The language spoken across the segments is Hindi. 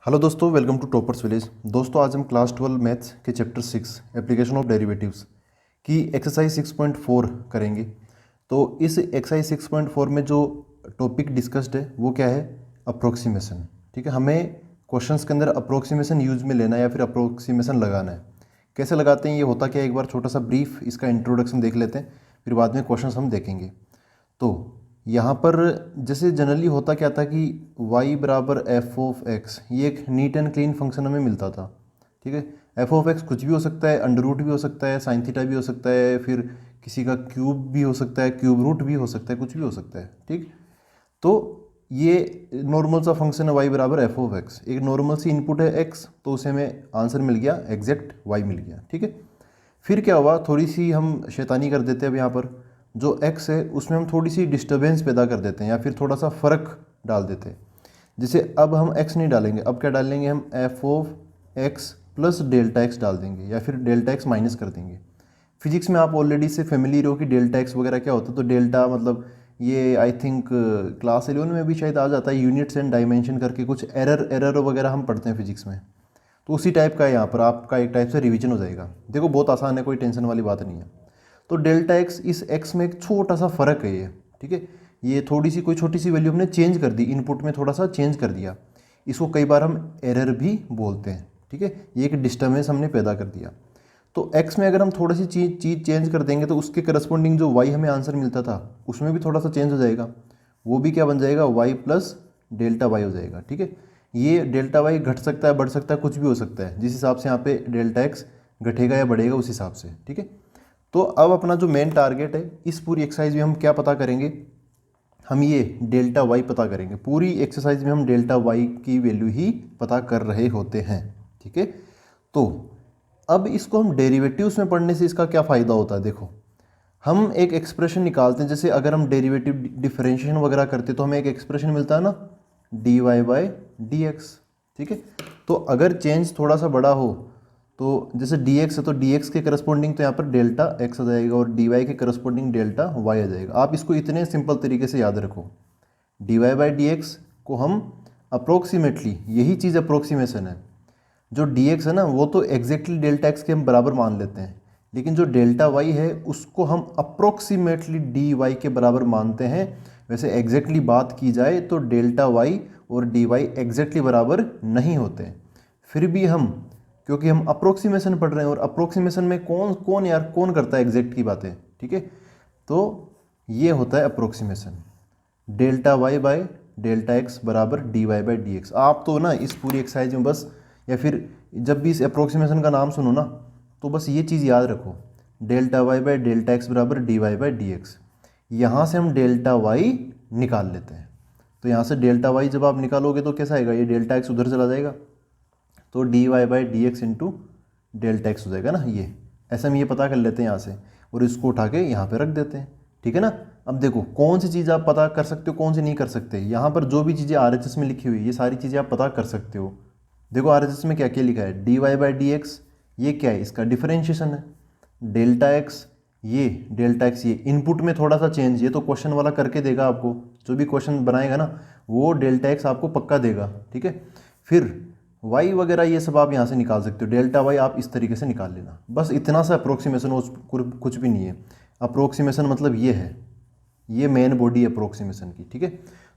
हेलो दोस्तों, वेलकम टू टॉपर्स विलेज। दोस्तों आज हम क्लास 12 मैथ्स के चैप्टर 6 एप्लीकेशन ऑफ डेरिवेटिव्स की एक्सरसाइज 6.4 करेंगे। तो इस एक्सरसाइज 6.4 में जो टॉपिक डिस्कस्ड है वो क्या है? अप्रोक्सीमेशन। ठीक है, हमें क्वेश्चंस के अंदर अप्रोक्सीमेशन यूज में लेना है या फिर अप्रोक्सीमेशन लगाना है। कैसे लगाते हैं, ये होता क्या है, एक बार छोटा सा ब्रीफ इसका इंट्रोडक्शन देख लेते हैं, फिर बाद में क्वेश्चंस हम देखेंगे। तो यहाँ पर जैसे जनरली होता क्या था कि y बराबर एफ ऑफ एक्स, ये एक नीट एंड क्लीन फंक्शन हमें मिलता था। ठीक है, एफ ऑफ एक्स कुछ भी हो सकता है, अंडर रूट भी हो सकता है, साइन थीटा भी हो सकता है, फिर किसी का क्यूब भी हो सकता है, क्यूब रूट भी हो सकता है, कुछ भी हो सकता है। ठीक, तो ये नॉर्मल सा फंक्शन है y बराबर एफ ऑफ एक्स, एक नॉर्मल सी इनपुट है x, तो उसे हमें आंसर मिल गया, एग्जैक्ट y मिल गया। ठीक है, फिर क्या हुआ, थोड़ी सी हम शैतानी कर देते हैं। अब यहाँ पर जो x है उसमें हम थोड़ी सी डिस्टर्बेंस पैदा कर देते हैं या फिर थोड़ा सा फ़र्क डाल देते हैं। जैसे अब हम x नहीं डालेंगे, अब क्या डालेंगे हम, F of x plus delta x डाल देंगे या फिर डेल्टा एक्स माइनस कर देंगे। फिजिक्स में आप ऑलरेडी से फेमिलियर हो कि डेल्टा एक्स वगैरह क्या होता है। तो डेल्टा मतलब ये आई थिंक क्लास 11 में भी शायद आ जाता है, यूनिट्स एंड डायमेंशन करके कुछ एरर वगैरह हम पढ़ते हैं फिजिक्स में। तो उसी टाइप का है यहाँ पर, आपका एक टाइप से रिवीजन हो जाएगा। देखो बहुत आसान है, कोई टेंशन वाली बात नहीं है। तो डेल्टा एक्स, इस एक्स में एक छोटा सा फ़र्क है ये। ठीक है, ये थोड़ी सी कोई छोटी सी वैल्यू हमने चेंज कर दी, इनपुट में थोड़ा सा चेंज कर दिया। इसको कई बार हम एरर भी बोलते हैं। ठीक है, ये एक डिस्टर्बेंस हमने पैदा कर दिया। तो x में अगर हम थोड़ी सी चीज़ चेंज कर देंगे तो उसके करस्पॉन्डिंग जो y हमें आंसर मिलता था उसमें भी थोड़ा सा चेंज हो जाएगा। वो भी क्या बन जाएगा, y प्लस डेल्टा वाई हो जाएगा। ठीक है, ये डेल्टा वाई घट सकता है, बढ़ सकता है, कुछ भी हो सकता है। जिस हिसाब से यहाँ पे डेल्टा एक्स घटेगा या बढ़ेगा उस हिसाब से। ठीक है, तो अब अपना जो मेन टारगेट है इस पूरी एक्सरसाइज में हम क्या पता करेंगे, हम ये डेल्टा वाई पता करेंगे। पूरी एक्सरसाइज में हम डेल्टा वाई की वैल्यू ही पता कर रहे होते हैं। ठीक है, तो अब इसको हम डेरिवेटिव्स में पढ़ने से इसका क्या फ़ायदा होता है। देखो, हम एक एक्सप्रेशन निकालते हैं, जैसे अगर हम डेरिवेटिव डिफरेंशिएशन वगैरह करते तो हमें एक एक्सप्रेशन मिलता है ना, D Y by D X. ठीक है, तो अगर चेंज थोड़ा सा बड़ा हो तो जैसे डी एक्स है तो डी एक्स के करस्पॉन्डिंग तो यहाँ पर डेल्टा एक्स आ जाएगा और डी वाई के करस्पॉन्डिंग डेल्टा वाई आ जाएगा। आप इसको इतने सिंपल तरीके से याद रखो, D Y by D X को हम अप्रोक्सीमेटली, यही चीज़ अप्रोक्सीमेशन है। जो डी एक्स है ना वो तो एग्जैक्टली डेल्टा एक्स के हम बराबर मान लेते हैं, लेकिन जो डेल्टा वाई है उसको हम अप्रोक्सीमेटली डी वाई के बराबर मानते हैं। वैसे एग्जैक्टली बात की जाए तो डेल्टा वाई और डी वाई एग्जैक्टली बराबर नहीं होते, फिर भी हम, क्योंकि हम अप्रोक्सीमेशन पढ़ रहे हैं और अप्रोक्सीमेशन में कौन कौन यार कौन करता है एग्जैक्ट की बातें। ठीक है, तो ये होता है approximation, delta y by delta x बराबर d Y by D x. आप तो ना इस पूरी एक्सरसाइज में बस, या फिर जब भी इस अप्रोक्सीमेशन का नाम सुनो ना तो बस ये चीज़ याद रखो, delta Y by delta x बराबर d Y by D x. यहाँ से हम डेल्टा वाई निकाल लेते हैं। तो यहाँ से डेल्टा वाई जब आप निकालोगे तो कैसा आएगा, ये डेल्टा एक्स उधर चला जाएगा तो D Y by D X into delta X हो जाएगा ना। ये ऐसे हम ये पता कर लेते हैं यहाँ से और इसको उठा के यहाँ पे रख देते हैं। ठीक है ना, अब देखो कौन सी चीज़ आप पता कर सकते हो, कौन सी नहीं कर सकते। यहाँ पर जो भी चीज़ें RHS में लिखी हुई है ये सारी चीज़ें आप पता कर सकते हो। देखो RHS में क्या क्या लिखा है, D Y by D x ये क्या है, इसका डिफरेंशिएशन है। डेल्टा एक्स, ये डेल्टा एक्स, ये इनपुट में थोड़ा सा चेंज, ये तो क्वेश्चन वाला करके देगा आपको, जो भी क्वेश्चन बनाएगा ना वो डेल्टा एक्स आपको पक्का देगा। ठीक है, फिर वाई वगैरह ये सब आप यहाँ से निकाल सकते हो, डेल्टा वाई आप इस तरीके से निकाल लेना। बस इतना सा अप्रोक्सीमेशन हो, कुछ भी नहीं है। अप्रोक्सीमेशन मतलब ये है, ये मेन बॉडी है अप्रोक्सीमेशन की। ठीक है,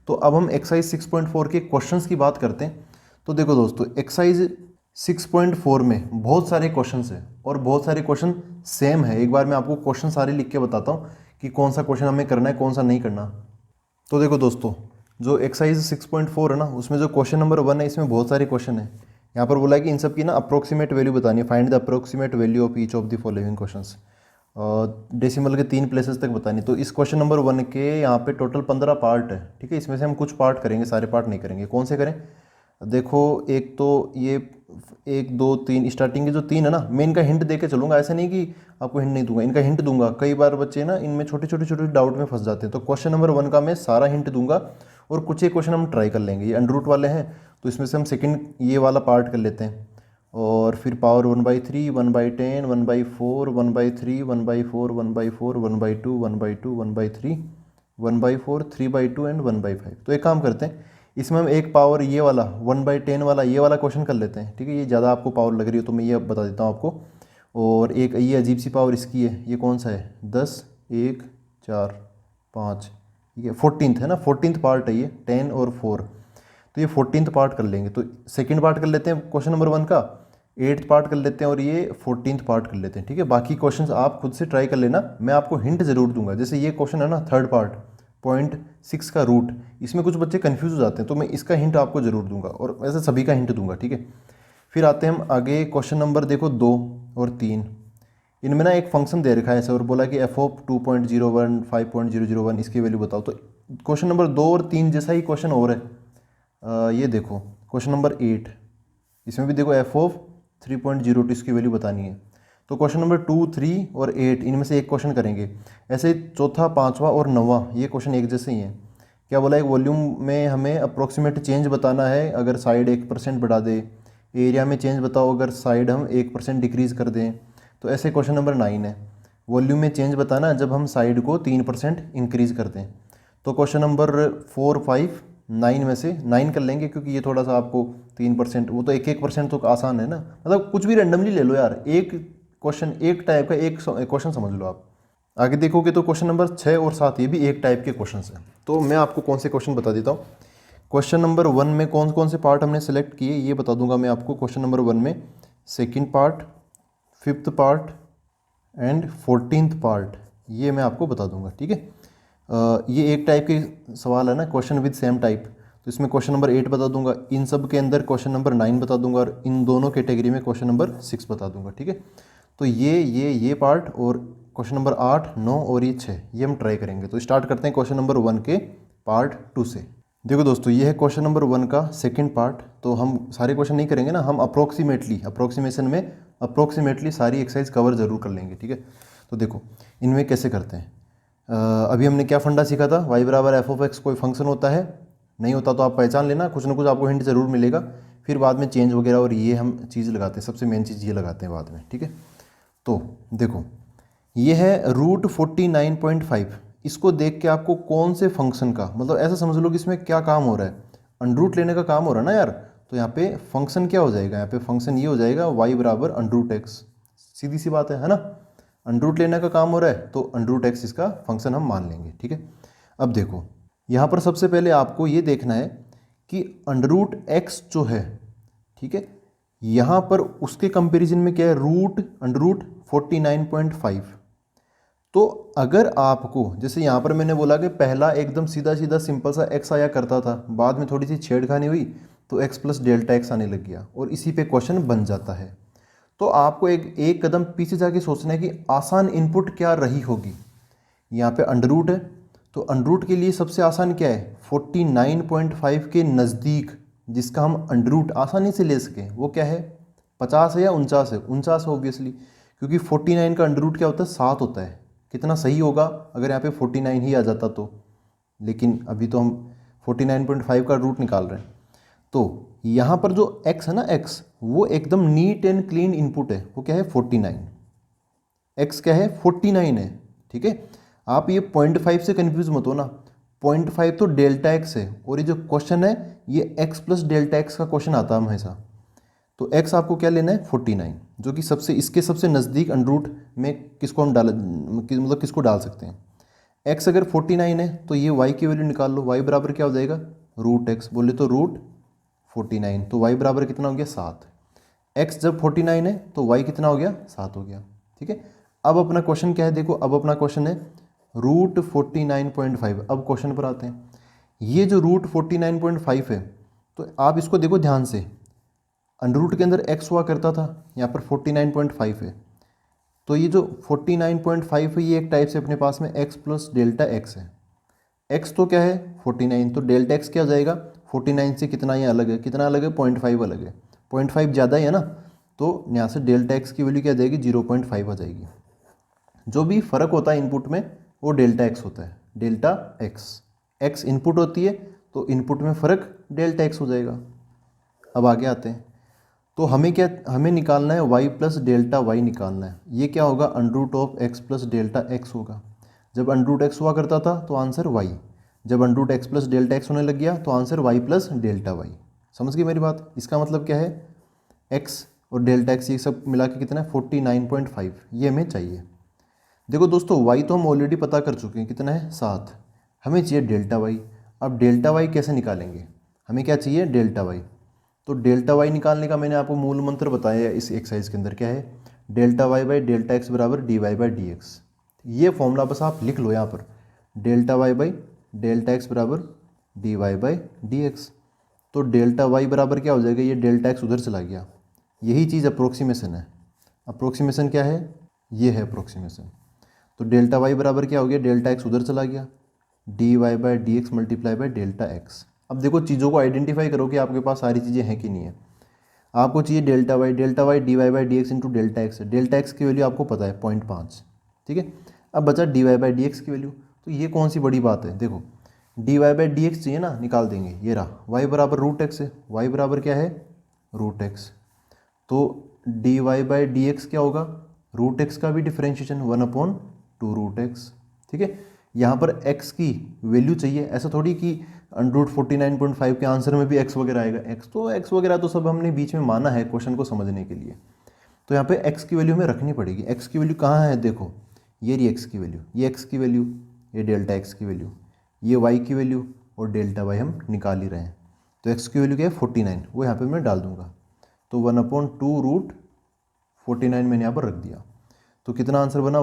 तो अब हम एक्सरसाइज 6.4 के क्वेश्चंस की बात करते हैं। तो देखो दोस्तों, एक्सरसाइज 6.4 में बहुत सारे क्वेश्चंस हैं और बहुत सारे क्वेश्चन सेम है। एक बार मैं आपको क्वेश्चन सारे लिख के बताता हूँ कि कौन सा क्वेश्चन हमें करना है, कौन सा नहीं करना। तो देखो दोस्तों, जो एक्सरसाइज 6.4 है ना उसमें जो क्वेश्चन नंबर 1 है इसमें बहुत सारे क्वेश्चन है। यहाँ पर बोला है कि इन सब की ना अप्रोक्सीमेट वैल्यू बतानी है, find the approximate value of each of the following questions. Decimal के 3 प्लेसेस तक बतानी। तो इस क्वेश्चन नंबर 1 के यहाँ पे टोटल 15 पार्ट है। ठीक है, इसमें से हम कुछ पार्ट करेंगे, सारे पार्ट नहीं करेंगे। कौन से करें, देखो एक तो ये 1 2 3 स्टार्टिंग के जो 3 है ना, मैं इनका हिंट दे के चलूँगा, ऐसा नहीं कि आपको हिंट नहीं दूंगा, इनका हिंट दूंगा। कई बार बच्चे ना इनमें छोटे छोटे डाउट में फंस जाते हैं। तो क्वेश्चन नंबर 1 का मैं सारा हिंट दूंगा और कुछ एक क्वेश्चन हम ट्राई कर लेंगे। ये अंडर रूट वाले हैं तो इसमें से हम सेकंड ये वाला पार्ट कर लेते हैं। और फिर पावर 1/3, 1/10, 1/4, 1/3, 1/4, 1/4, 1/2, 1/2, 1/3, 1/4, 3/2 एंड 1/5। तो एक काम करते हैं, इसमें हम एक पावर ये वाला 1/10 वाला ये वाला क्वेश्चन कर लेते हैं, ठीक है। ये ज़्यादा आपको पावर लग रही हो तो मैं ये बता देता हूँ आपको। और एक ये अजीब सी पावर इसकी है, ये कौन सा है, 10 1 4 5, ये 14th है ना, 14th पार्ट है ये, 10 और 4, तो ये 14th पार्ट कर लेंगे। तो सेकंड पार्ट कर लेते हैं क्वेश्चन नंबर 1 का, 8th पार्ट कर लेते हैं और ये 14th पार्ट कर लेते हैं, ठीक है। बाकी क्वेश्चंस आप खुद से ट्राई कर लेना, मैं आपको हिंट ज़रूर दूंगा। जैसे ये क्वेश्चन है ना, थर्ड पार्ट 0.6 का रूट, इसमें कुछ बच्चे कंफ्यूज हो जाते हैं, तो मैं इसका हिंट आपको ज़रूर दूंगा और वैसे सभी का हिंट दूंगा, ठीक है। फिर आते हैं हम आगे, क्वेश्चन नंबर देखो 2 और 3, इनमें ना एक फंक्शन दे रखा है ऐसे और बोला कि एफ ऑफ 2.01 5.001 इसकी वैल्यू बताओ। तो क्वेश्चन नंबर 2 और 3 जैसा ही क्वेश्चन और है, ये देखो क्वेश्चन नंबर 8, इसमें भी देखो एफ ऑफ 3.02 इसकी वैल्यू बतानी है। तो क्वेश्चन नंबर 2 3 और 8 इनमें से एक क्वेश्चन करेंगे। ऐसे ही चौथा, पांचवा और नौवां ये क्वेश्चन एक जैसे ही हैं। क्या बोला, एक वॉल्यूम में हमें अप्रोक्सीमेट चेंज बताना है अगर साइड 1% बढ़ा दे, एरिया में चेंज बताओ अगर साइड हम 1% डिक्रीज़ कर दें। तो ऐसे क्वेश्चन नंबर 9 है, वॉल्यूम में चेंज बताना जब हम साइड को 3% इंक्रीज़ कर दें। तो क्वेश्चन नंबर 4 5 9 में से 9 कर लेंगे, क्योंकि ये थोड़ा सा आपको 3%, वो तो 1% तो आसान है ना, मतलब कुछ भी रैंडमली ले लो यार, एक क्वेश्चन एक टाइप का एक क्वेश्चन समझ लो आप। आगे देखोगे तो क्वेश्चन नंबर 6 और 7 ये भी एक टाइप के क्वेश्चन हैं। तो मैं आपको कौन से क्वेश्चन बता देता हूँ। क्वेश्चन नंबर 1 में कौन कौन से पार्ट हमने सेलेक्ट किए ये बता दूंगा मैं आपको। क्वेश्चन नंबर 1 में second part, 5th part and 14th part ये मैं आपको बता दूंगा, ठीक है। ये एक टाइप के सवाल है ना, क्वेश्चन विद सेम टाइप, तो इसमें क्वेश्चन नंबर 8 बता दूंगा, इन सब के अंदर क्वेश्चन नंबर 9 बता दूंगा और इन दोनों कैटेगरी में क्वेश्चन नंबर 6 बता दूंगा, ठीक है। तो ये पार्ट और क्वेश्चन नंबर 8 9 और ये 6 ये हम ट्राई करेंगे। तो स्टार्ट करते हैं क्वेश्चन नंबर 1 के पार्ट 2 से। देखो दोस्तों, ये है क्वेश्चन नंबर 1 का सेकंड पार्ट। तो हम सारे क्वेश्चन नहीं करेंगे ना, हम अप्रोक्सीमेशन में अप्रोक्सीमेटली सारी एक्सरसाइज कवर जरूर कर लेंगे, ठीक है। तो देखो इनमें कैसे करते हैं। अभी हमने क्या फंडा सीखा था, y बराबर एफ ऑफ एक्स कोई फंक्शन होता है, नहीं होता तो आप पहचान लेना, कुछ ना कुछ आपको हिंट ज़रूर मिलेगा। फिर बाद में चेंज वगैरह और ये हम चीज़ लगाते हैं, सबसे मेन चीज़ ये लगाते हैं बाद में, ठीक है। तो देखो ये है रूट 49.5, इसको देख के आपको कौन से फंक्शन का, मतलब ऐसा समझ लो कि इसमें क्या काम हो रहा है, अंडरूट लेने का काम हो रहा है ना यार। तो यहाँ पे फंक्शन क्या हो जाएगा, यहाँ पे फंक्शन ये हो जाएगा y बराबर अंडरूट एक्स, सीधी सी बात है ना। अंडरूट लेने का काम हो रहा है तो अंडरूट एक्स इसका फंक्शन हम मान लेंगे, ठीक है। अब देखो यहाँ पर सबसे पहले आपको ये देखना है कि अंडरूट एक्स जो है, ठीक है, यहाँ पर उसके कंपैरिजन में क्या है, रूट अंडरूट 49.5। तो अगर आपको, जैसे यहाँ पर मैंने बोला कि पहला एकदम सीधा सीधा सिंपल सा x आया करता था, बाद में थोड़ी सी छेड़खानी हुई तो x प्लस डेल्टा एक्स आने लग गया और इसी पे क्वेश्चन बन जाता है। तो आपको एक कदम पीछे जाके सोचना है कि आसान इनपुट क्या रही होगी। यहाँ पे अंडरूट है तो अंडरूट के लिए सबसे आसान क्या है, 49.5 के नज़दीक जिसका हम अंडरूट आसानी से ले सकें वो क्या है, 50 है या 49 है, 49 ऑब्वियसली, क्योंकि 49 का अंडरूट क्या होता है, 7 होता है। कितना सही होगा अगर यहाँ पे 49 ही आ जाता तो, लेकिन अभी तो हम 49.5 का रूट निकाल रहे हैं। तो यहाँ पर जो x है ना, x वो एकदम नीट एंड क्लीन इनपुट है, वो क्या है 49, x क्या है 49 है, ठीक है। आप ये 0.5 से कंफ्यूज मत हो ना, 0.5 तो डेल्टा x है और ये जो क्वेश्चन है ये x प्लस डेल्टा एक्स का क्वेश्चन आता है हमेशा। तो x आपको क्या लेना है 49, जो कि सबसे इसके सबसे नज़दीक अंडरूट में किसको हम मतलब किसको डाल सकते हैं। x अगर 49 है तो ये y की वैल्यू निकाल लो, y बराबर क्या हो जाएगा रूट x, बोले तो रूट 49, तो y बराबर कितना हो गया 7। x जब 49 है तो y कितना हो गया 7 हो गया, ठीक है। अब अपना क्वेश्चन क्या है, देखो अब अपना क्वेश्चन है रूट 49.5। अब क्वेश्चन पर आते हैं, ये जो रूट 49.5 है तो आप इसको देखो ध्यान से, अंडरूट के अंदर x हुआ करता था, यहाँ पर 49.5 है, तो ये जो 49.5 है ये एक टाइप से अपने पास में x प्लस डेल्टा एक्स है। x तो क्या है 49, तो डेल्टा एक्स क्या हो जाएगा 49 से कितना ये अलग है, कितना अलग है 0.5 अलग है, 0.5 ज़्यादा ही है ना, तो यहाँ से डेल्टा एक्स की वैल्यू क्या आ जाएगी 0.5 आ जाएगी। जो भी फ़र्क होता है इनपुट में वो डेल्टा एक्स होता है, डेल्टा एक्स इनपुट होती है तो इनपुट में फ़र्क डेल्टा एक्स हो जाएगा। अब आगे आते हैं, तो हमें निकालना है y प्लस डेल्टा वाई निकालना है। ये क्या होगा under root of x plus delta X होगा। जब अंडरूट एक्स हुआ करता था तो आंसर y, जब under root X plus delta X होने लग गया तो answer Y plus delta Y. समझ गई मेरी बात? इसका मतलब क्या है, एक्स और डेल्टा एक्स ये सब मिला के कितना है 49.5, ये हमें चाहिए। देखो दोस्तों वाई तो हम ऑलरेडी पता कर चुके हैं, कितना है 7, हमें चाहिए डेल्टा वाई। अब डेल्टा वाई कैसे निकालेंगे, हमें क्या चाहिए डेल्टा वाई। तो डेल्टा वाई निकालने का मैंने आपको मूल मंत्र बताया है इस एक्सरसाइज के अंदर, क्या है, delta Y by delta x बराबर d Y by D x. ये फॉर्मूला बस आप लिख लो यहाँ पर, delta Y by delta x बराबर d Y by D x. तो डेल्टा वाई बराबर क्या हो जाएगा, ये डेल्टा एक्स उधर चला गया, यही चीज़ अप्रोक्सीमेशन है। अप्रोक्सीमेशन क्या है, ये है अप्रोक्सीमेशन। तो डेल्टा वाई बराबर क्या हो गया, डेल्टा एक्स उधर चला गया, D Y by D X multiply by delta X. अब देखो चीज़ों को आइडेंटिफाई करो कि आपके पास सारी चीज़ें हैं कि नहीं है। आपको चाहिए delta Y D Y by D X into delta X. Delta X की वैल्यू आपको पता है 0.5, ठीक है। अब बचा D Y by D X की वैल्यू, तो ये कौन सी बड़ी बात है, देखो D Y by D X चाहिए ना, निकाल देंगे, ये रहा वाई बराबर रूट एक्स है, वाई बराबर क्या है रूट एक्स। तो D Y by D X क्या होगा, रूट एक्स का भी डिफ्रेंशिएशन 1/2 रूट एक्स, ठीक है। यहाँ पर x की वैल्यू चाहिए, ऐसा थोड़ी कि अंडर रूट 49.5 के आंसर में भी x वगैरह आएगा। x वगैरह तो सब हमने बीच में माना है क्वेश्चन को समझने के लिए। तो यहाँ पे x की वैल्यू हमें रखनी पड़ेगी। x की वैल्यू कहाँ है, देखो ये रही x की वैल्यू, ये x की वैल्यू, ये डेल्टा x की वैल्यू, ये y की वैल्यू और डेल्टा y हम निकाल ही रहे हैं। तो x की वैल्यू क्या है 49, वो यहाँ पर मैं डाल दूंगा। तो 1/2 रूट 49 मैंने यहाँ पर रख दिया। तो कितना आंसर बना,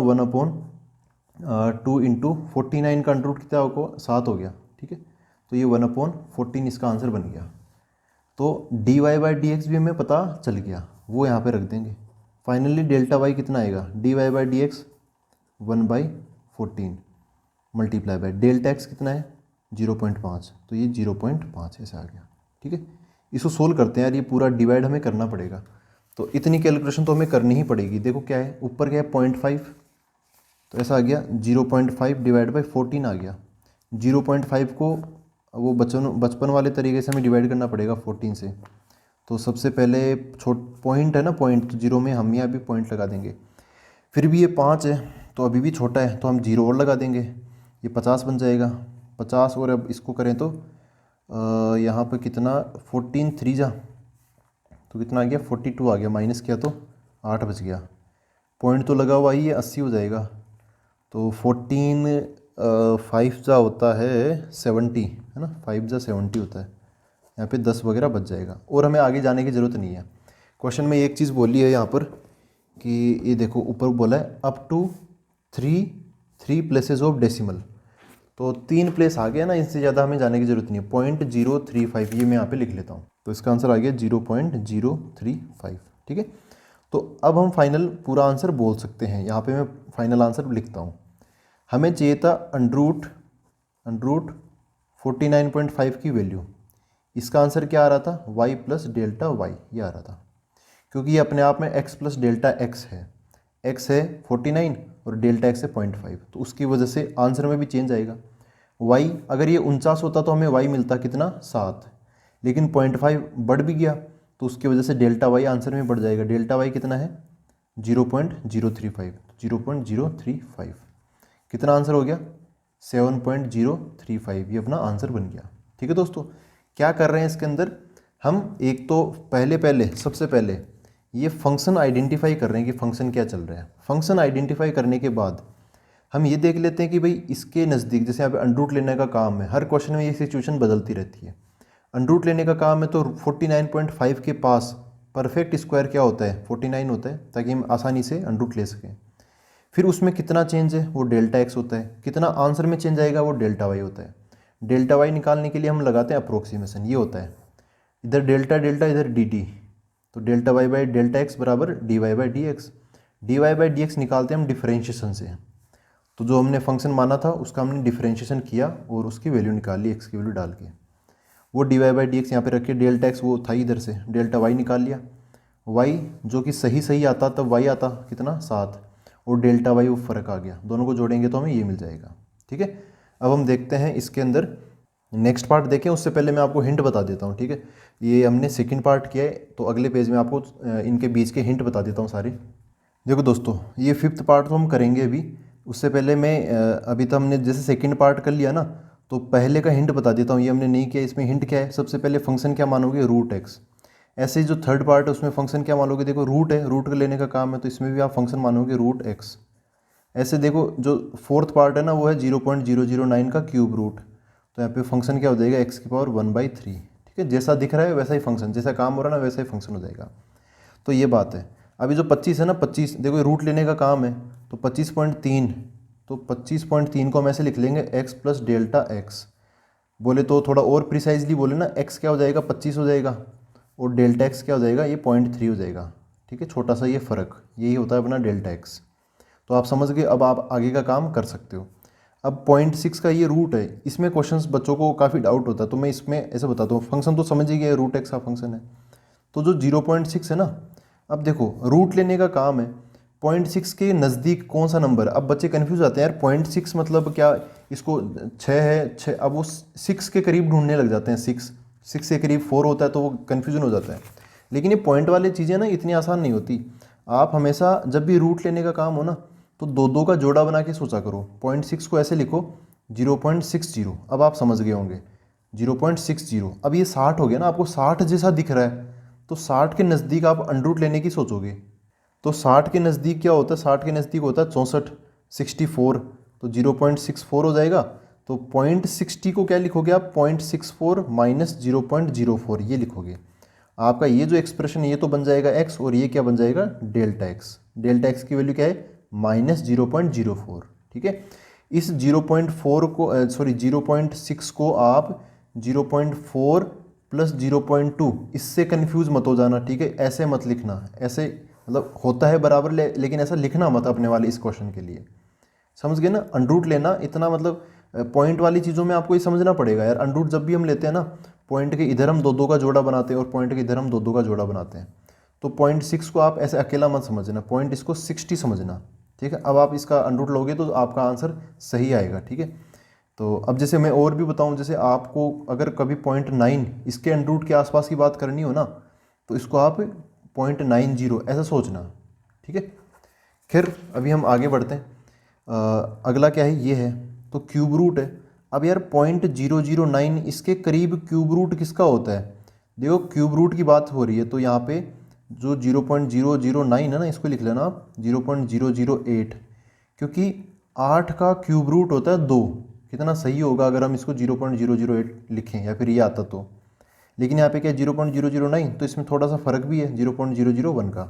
1/2 इंटू 49 का अंडर रूट कितना होगा 7 हो गया, ठीक है। तो ये 1/14 इसका आंसर बन गया। तो D Y by D X भी हमें पता चल गया, वो यहाँ पे रख देंगे। फाइनली डेल्टा वाई कितना आएगा, D Y by D X 1/14 multiply by delta X कितना है 0.5, तो ये 0.5 ऐसा आ गया, ठीक है। इसको सोल्व करते हैं यार, ये पूरा डिवाइड हमें करना पड़ेगा, तो इतनी कैलकुलेशन तो हमें करनी ही पड़ेगी। देखो क्या है, ऊपर क्या है 0.5, तो ऐसा आ गया 0.5 डिवाइड बाई 14 आ गया। 0.5 को वो बचपन वाले तरीके से हमें डिवाइड करना पड़ेगा 14 से। तो सबसे पहले पॉइंट है ना, पॉइंट, तो 0 में हम यहाँ भी पॉइंट लगा देंगे। फिर भी ये 5 है तो अभी भी छोटा है, तो हम 0 और लगा देंगे, ये 50 बन जाएगा। 50 और अब इसको करें तो यहाँ पर कितना 14 3 जा, तो कितना आ गया 42 आ गया, माइनस किया तो 8 बच गया। पॉइंट तो लगा हुआ ही है, 80 हो जाएगा। तो 14 5 जा होता है 70, है ना, 5 जा 70 होता है, यहाँ पे 10 वगैरह बच जाएगा। और हमें आगे जाने की ज़रूरत नहीं है। क्वेश्चन में एक चीज़ बोली है यहाँ पर कि ये देखो ऊपर बोला है up to 3 places of decimal, तो 3 प्लेस आ गया ना, इससे ज़्यादा हमें जाने की ज़रूरत नहीं है। 0.035 ये मैं यहाँ पे लिख लेता हूँ, तो इसका आंसर आ गया 0.035, ठीक है। तो अब हम फाइनल पूरा आंसर बोल सकते हैं, यहाँ पे मैं फाइनल आंसर लिखता हूँ। हमें चाहिए था अंडर रूट 49.5 की वैल्यू, इसका आंसर क्या आ रहा था y प्लस डेल्टा वाई, ये आ रहा था, क्योंकि ये अपने आप में x प्लस डेल्टा x है। x है 49 और डेल्टा x है 0.5, तो उसकी वजह से आंसर में भी चेंज आएगा। y अगर ये 49 होता तो हमें y मिलता कितना 7, लेकिन 0.5 बढ़ भी गया तो उसकी वजह से डेल्टा y आंसर में बढ़ जाएगा। डेल्टा y कितना है 0.035, 0.035 कितना आंसर हो गया 7.035, ये अपना आंसर बन गया, ठीक है दोस्तों। क्या कर रहे हैं इसके अंदर हम, एक तो सबसे पहले ये फंक्शन आइडेंटिफाई कर रहे हैं कि फंक्शन क्या चल रहा है। फंक्शन आइडेंटिफाई करने के बाद हम ये देख लेते हैं कि भाई इसके नज़दीक, जैसे यहाँ पे अंडर रूट लेने का काम है, हर क्वेश्चन में ये सिचुएशन बदलती रहती है। अंडर रूट लेने का काम है तो 49.5 के पास परफेक्ट स्क्वायर क्या होता है 49 होता है, ताकि हम आसानी से अंडर रूट ले सकें। फिर उसमें कितना चेंज है वो डेल्टा एक्स होता है, कितना आंसर में चेंज आएगा वो डेल्टा वाई होता है। डेल्टा वाई निकालने के लिए हम लगाते हैं अप्रोक्सीमेशन, ये होता है इधर डेल्टा डेल्टा इधर डी टी, तो delta Y by delta x बराबर d Y by D x. D Y by D x निकालते हैं हम डिफरेंशिएशन से, तो जो हमने फंक्शन माना था उसका हमने डिफरेंशिएशन किया और उसकी वैल्यू निकाल ली, एक्स की वैल्यू डाल के। वो D Y by D x यहाँ पर रखिए, डेल्टा एक्स वो था इधर से, डेल्टा वाई निकाल लिया। वाई जो कि सही आता तब वाई आता कितना 7, और डेल्टा वाई वो फ़र्क आ गया, दोनों को जोड़ेंगे तो हमें ये मिल जाएगा, ठीक है। अब हम देखते हैं इसके अंदर नेक्स्ट पार्ट देखें, उससे पहले मैं आपको हिंट बता देता हूँ, ठीक है। ये हमने सेकंड पार्ट किया है, तो अगले पेज में आपको इनके बीच के हिंट बता देता हूँ सारे। देखो दोस्तों ये 5th पार्ट तो हम करेंगे अभी, उससे पहले मैं अभी तो हमने जैसे सेकंड पार्ट कर लिया ना, तो पहले का हिंट बता देता हूँ, ये हमने नहीं किया। इसमें हिंट क्या है, सबसे पहले फंक्शन क्या मानोगे, रूट एक्स। ऐसे ही जो थर्ड पार्ट है उसमें फंक्शन क्या मानोगे, देखो रूट है, रूट का लेने का काम है, तो इसमें भी आप फंक्शन मानोगे रूट एक्स। ऐसे देखो जो फोर्थ पार्ट है ना वो है 0.009 का क्यूब रूट, तो यहाँ पे फंक्शन क्या हो जाएगा, एक्स की पावर 1/3। ठीक है, जैसा दिख रहा है वैसा ही फंक्शन, जैसा काम हो रहा है ना वैसा ही फंक्शन हो जाएगा। तो ये बात है। अभी जो 25 है ना, 25 देखो रूट लेने का काम है, तो 25.3, तो 25.3 को हम ऐसे लिख लेंगे एक्स प्लस डेल्टा एक्स। बोले तो थोड़ा और प्रिसाइजली बोले ना, एक्स क्या हो जाएगा, 25 हो जाएगा, और डेल्टा एक्स क्या हो जाएगा, ये 0.3 हो जाएगा। ठीक है, छोटा सा ये फ़र्क, यही होता है अपना डेल्टा एक्स। तो आप समझ गए, अब आप आगे का काम कर सकते हो। अब 0.6 का ये रूट है, इसमें क्वेश्चंस बच्चों को काफ़ी डाउट होता है, तो मैं इसमें ऐसे बताता हूँ। फंक्शन तो समझ ही गए, रूट एक्स का फंक्शन है। तो जो 0.6 है ना, अब देखो रूट लेने का काम है, 0.6 के नज़दीक कौन सा नंबर है। अब बच्चे कन्फ्यूज आते हैं यार, 0.6 मतलब क्या, इसको 6 है, 6, अब वो 6 के करीब ढूंढने लग जाते हैं। 6 के करीब 4 होता है तो वो कन्फ्यूजन हो जाता है। लेकिन ये पॉइंट वाली चीज़ें ना इतनी आसान नहीं होती। आप हमेशा जब भी रूट लेने का काम हो ना, तो दो दो का जोड़ा बना के सोचा करो। 0.6 को ऐसे लिखो 0.60, अब आप समझ गए होंगे 0.60। अब ये 60 हो गया ना, आपको 60 जैसा दिख रहा है, तो 60 के नज़दीक आप अंडरूट लेने की सोचोगे। तो 60 के नज़दीक क्या होता है, 60 के नज़दीक होता है 64, 64, तो 0.64 हो जाएगा। तो 0.60 को क्या लिखोगे आप, 0.64 माइनस 0.04 ये लिखोगे। आपका ये जो एक्सप्रेशन है ये तो बन जाएगा एक्स, और ये क्या बन जाएगा, डेल्टा एक्स। डेल्टा एक्स की वैल्यू क्या है, -0.04। ठीक है, इस 0.4 को सॉरी 0.6 को आप 0.4 प्लस 0.2, इससे कन्फ्यूज़ मत हो जाना। ठीक है, ऐसे मत लिखना, ऐसे मतलब होता है बराबर लेकिन ऐसा लिखना मत अपने वाले इस क्वेश्चन के लिए। समझ गए ना, अंडरूट लेना इतना मतलब पॉइंट वाली चीज़ों में आपको ये समझना पड़ेगा यार। अंडरूट जब भी हम लेते हैं ना, पॉइंट के इधर हम दो दो का जोड़ा बनाते हैं और पॉइंट के इधर हम दो दो का जोड़ा बनाते हैं। तो 0.6 को आप ऐसे अकेला मत समझना, पॉइंट इसको 60 समझना। ठीक है, अब आप इसका अंडरूट लोगे तो आपका आंसर सही आएगा। ठीक है, तो अब जैसे मैं और भी बताऊं, जैसे आपको अगर कभी 0.9 इसके अंडरूट के आसपास की बात करनी हो ना, तो इसको आप 0.90 ऐसा सोचना। ठीक है, खैर अभी हम आगे बढ़ते हैं। अगला क्या है, ये है तो क्यूब रूट है। अब यार 0.009 इसके करीब क्यूब रूट किसका होता है, देखो क्यूब रूट की बात हो रही है, तो यहाँ पे जो 0.009 है ना, इसको लिख लेना आप 0.008, क्योंकि 8 का क्यूब रूट होता है 2। कितना सही होगा अगर हम इसको 0.008 लिखें, या फिर ये आता तो। लेकिन यहाँ पे क्या 0.009, तो इसमें थोड़ा सा फर्क भी है 0.001 का,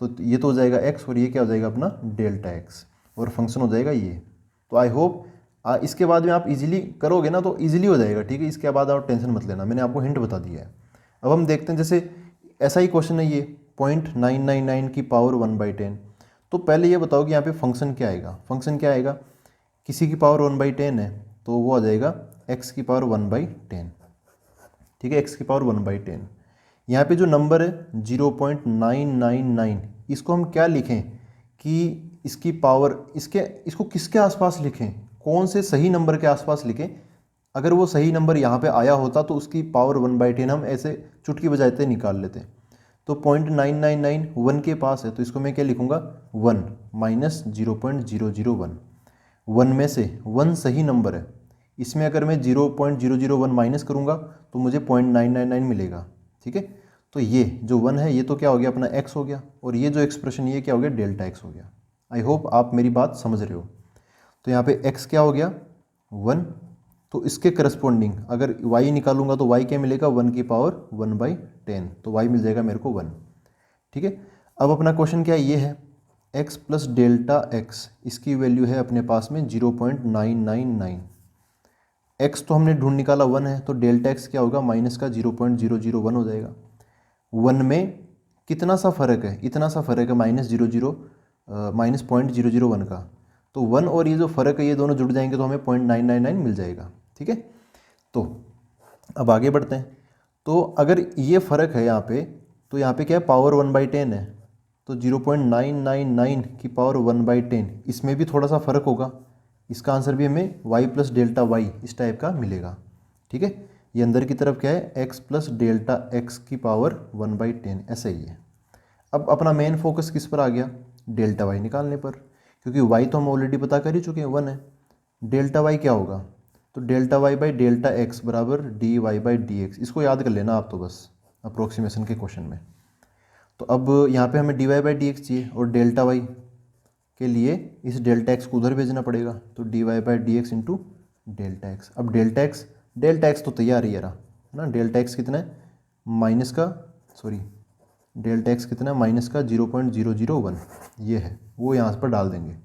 तो ये तो हो जाएगा एक्स, और ये क्या हो जाएगा अपना डेल्टा एक्स, और फंक्शन हो जाएगा ये। तो आई होप इसके बाद में आप इजीली करोगे ना, तो इजीली हो जाएगा। ठीक है, इसके बाद आप टेंशन मत लेना, मैंने आपको हिंट बता दिया है। अब हम देखते हैं, जैसे ऐसा ही क्वेश्चन है ये 0.999 की पावर 1/10। तो पहले ये बताओ कि यहाँ पे फंक्शन क्या आएगा। फंक्शन क्या आएगा, किसी की पावर 1/10 है तो वो आ जाएगा एक्स की पावर 1/10। ठीक है, एक्स की पावर 1/10। यहाँ पे जो नंबर है 0.999, इसको हम क्या लिखें कि इसकी पावर, इसको किसके आसपास लिखें, कौन से सही नंबर के आसपास लिखें। अगर वो सही नंबर यहाँ पे आया होता तो उसकी पावर 1/10 हम ऐसे चुटकी बजाते निकाल लेते। तो 0.999 1 के पास है, तो इसको मैं क्या लिखूँगा, 1 माइनस 0.001। 1 में से 1 सही नंबर है, इसमें अगर मैं 0.001 माइनस करूँगा तो मुझे 0.999 मिलेगा। ठीक है, तो ये जो 1 है ये तो क्या हो गया अपना x हो गया, और ये जो एक्सप्रेशन ये क्या हो गया, डेल्टा x हो गया। आई होप आप मेरी बात समझ रहे हो। तो यहाँ पे x क्या हो गया 1, तो इसके करस्पॉन्डिंग अगर y निकालूंगा तो y क्या मिलेगा, 1 की पावर 1/10, तो y मिल जाएगा मेरे को 1। ठीक है, अब अपना क्वेश्चन क्या ये है, x प्लस डेल्टा x, इसकी वैल्यू है अपने पास में 0.999। x तो हमने ढूंढ निकाला 1 है, तो डेल्टा x क्या होगा, माइनस का 0.001 हो जाएगा। 1 में कितना सा फ़र्क है, इतना सा फ़र्क है माइनस 0.001 का। तो 1 और ये जो फ़र्क है ये दोनों जुड़ जाएंगे तो हमें 0.999 मिल जाएगा। ठीक है, तो अब आगे बढ़ते हैं। तो अगर ये फ़र्क है यहाँ पे, तो यहाँ पे क्या है, पावर 1/10 है, तो 0.999 की पावर 1/10, इसमें भी थोड़ा सा फ़र्क होगा। इसका आंसर भी हमें y प्लस डेल्टा वाई इस टाइप का मिलेगा। ठीक है, ये अंदर की तरफ क्या है, x प्लस डेल्टा x की पावर 1/10 ऐसा ही है। अब अपना मेन फोकस किस पर आ गया, डेल्टा y निकालने पर, क्योंकि y तो हम ऑलरेडी पता कर ही चुके हैं 1 है। डेल्टा y क्या होगा, तो delta Y by delta x बराबर d Y by D x, इसको याद कर लेना आप तो बस अप्रोक्सीमेशन के क्वेश्चन में। तो अब यहाँ पे हमें D Y by D X चाहिए और डेल्टा वाई के लिए इस डेल्टा एक्स को उधर भेजना पड़ेगा, तो D Y by D X into delta X. अब डेल्टा एक्स तो तैयार ही है ना, डेल्टा एक्स कितना है माइनस का, सॉरी डेल्टा एक्स कितना है माइनस का 0.001 ये है, वो यहाँ पर डाल देंगे।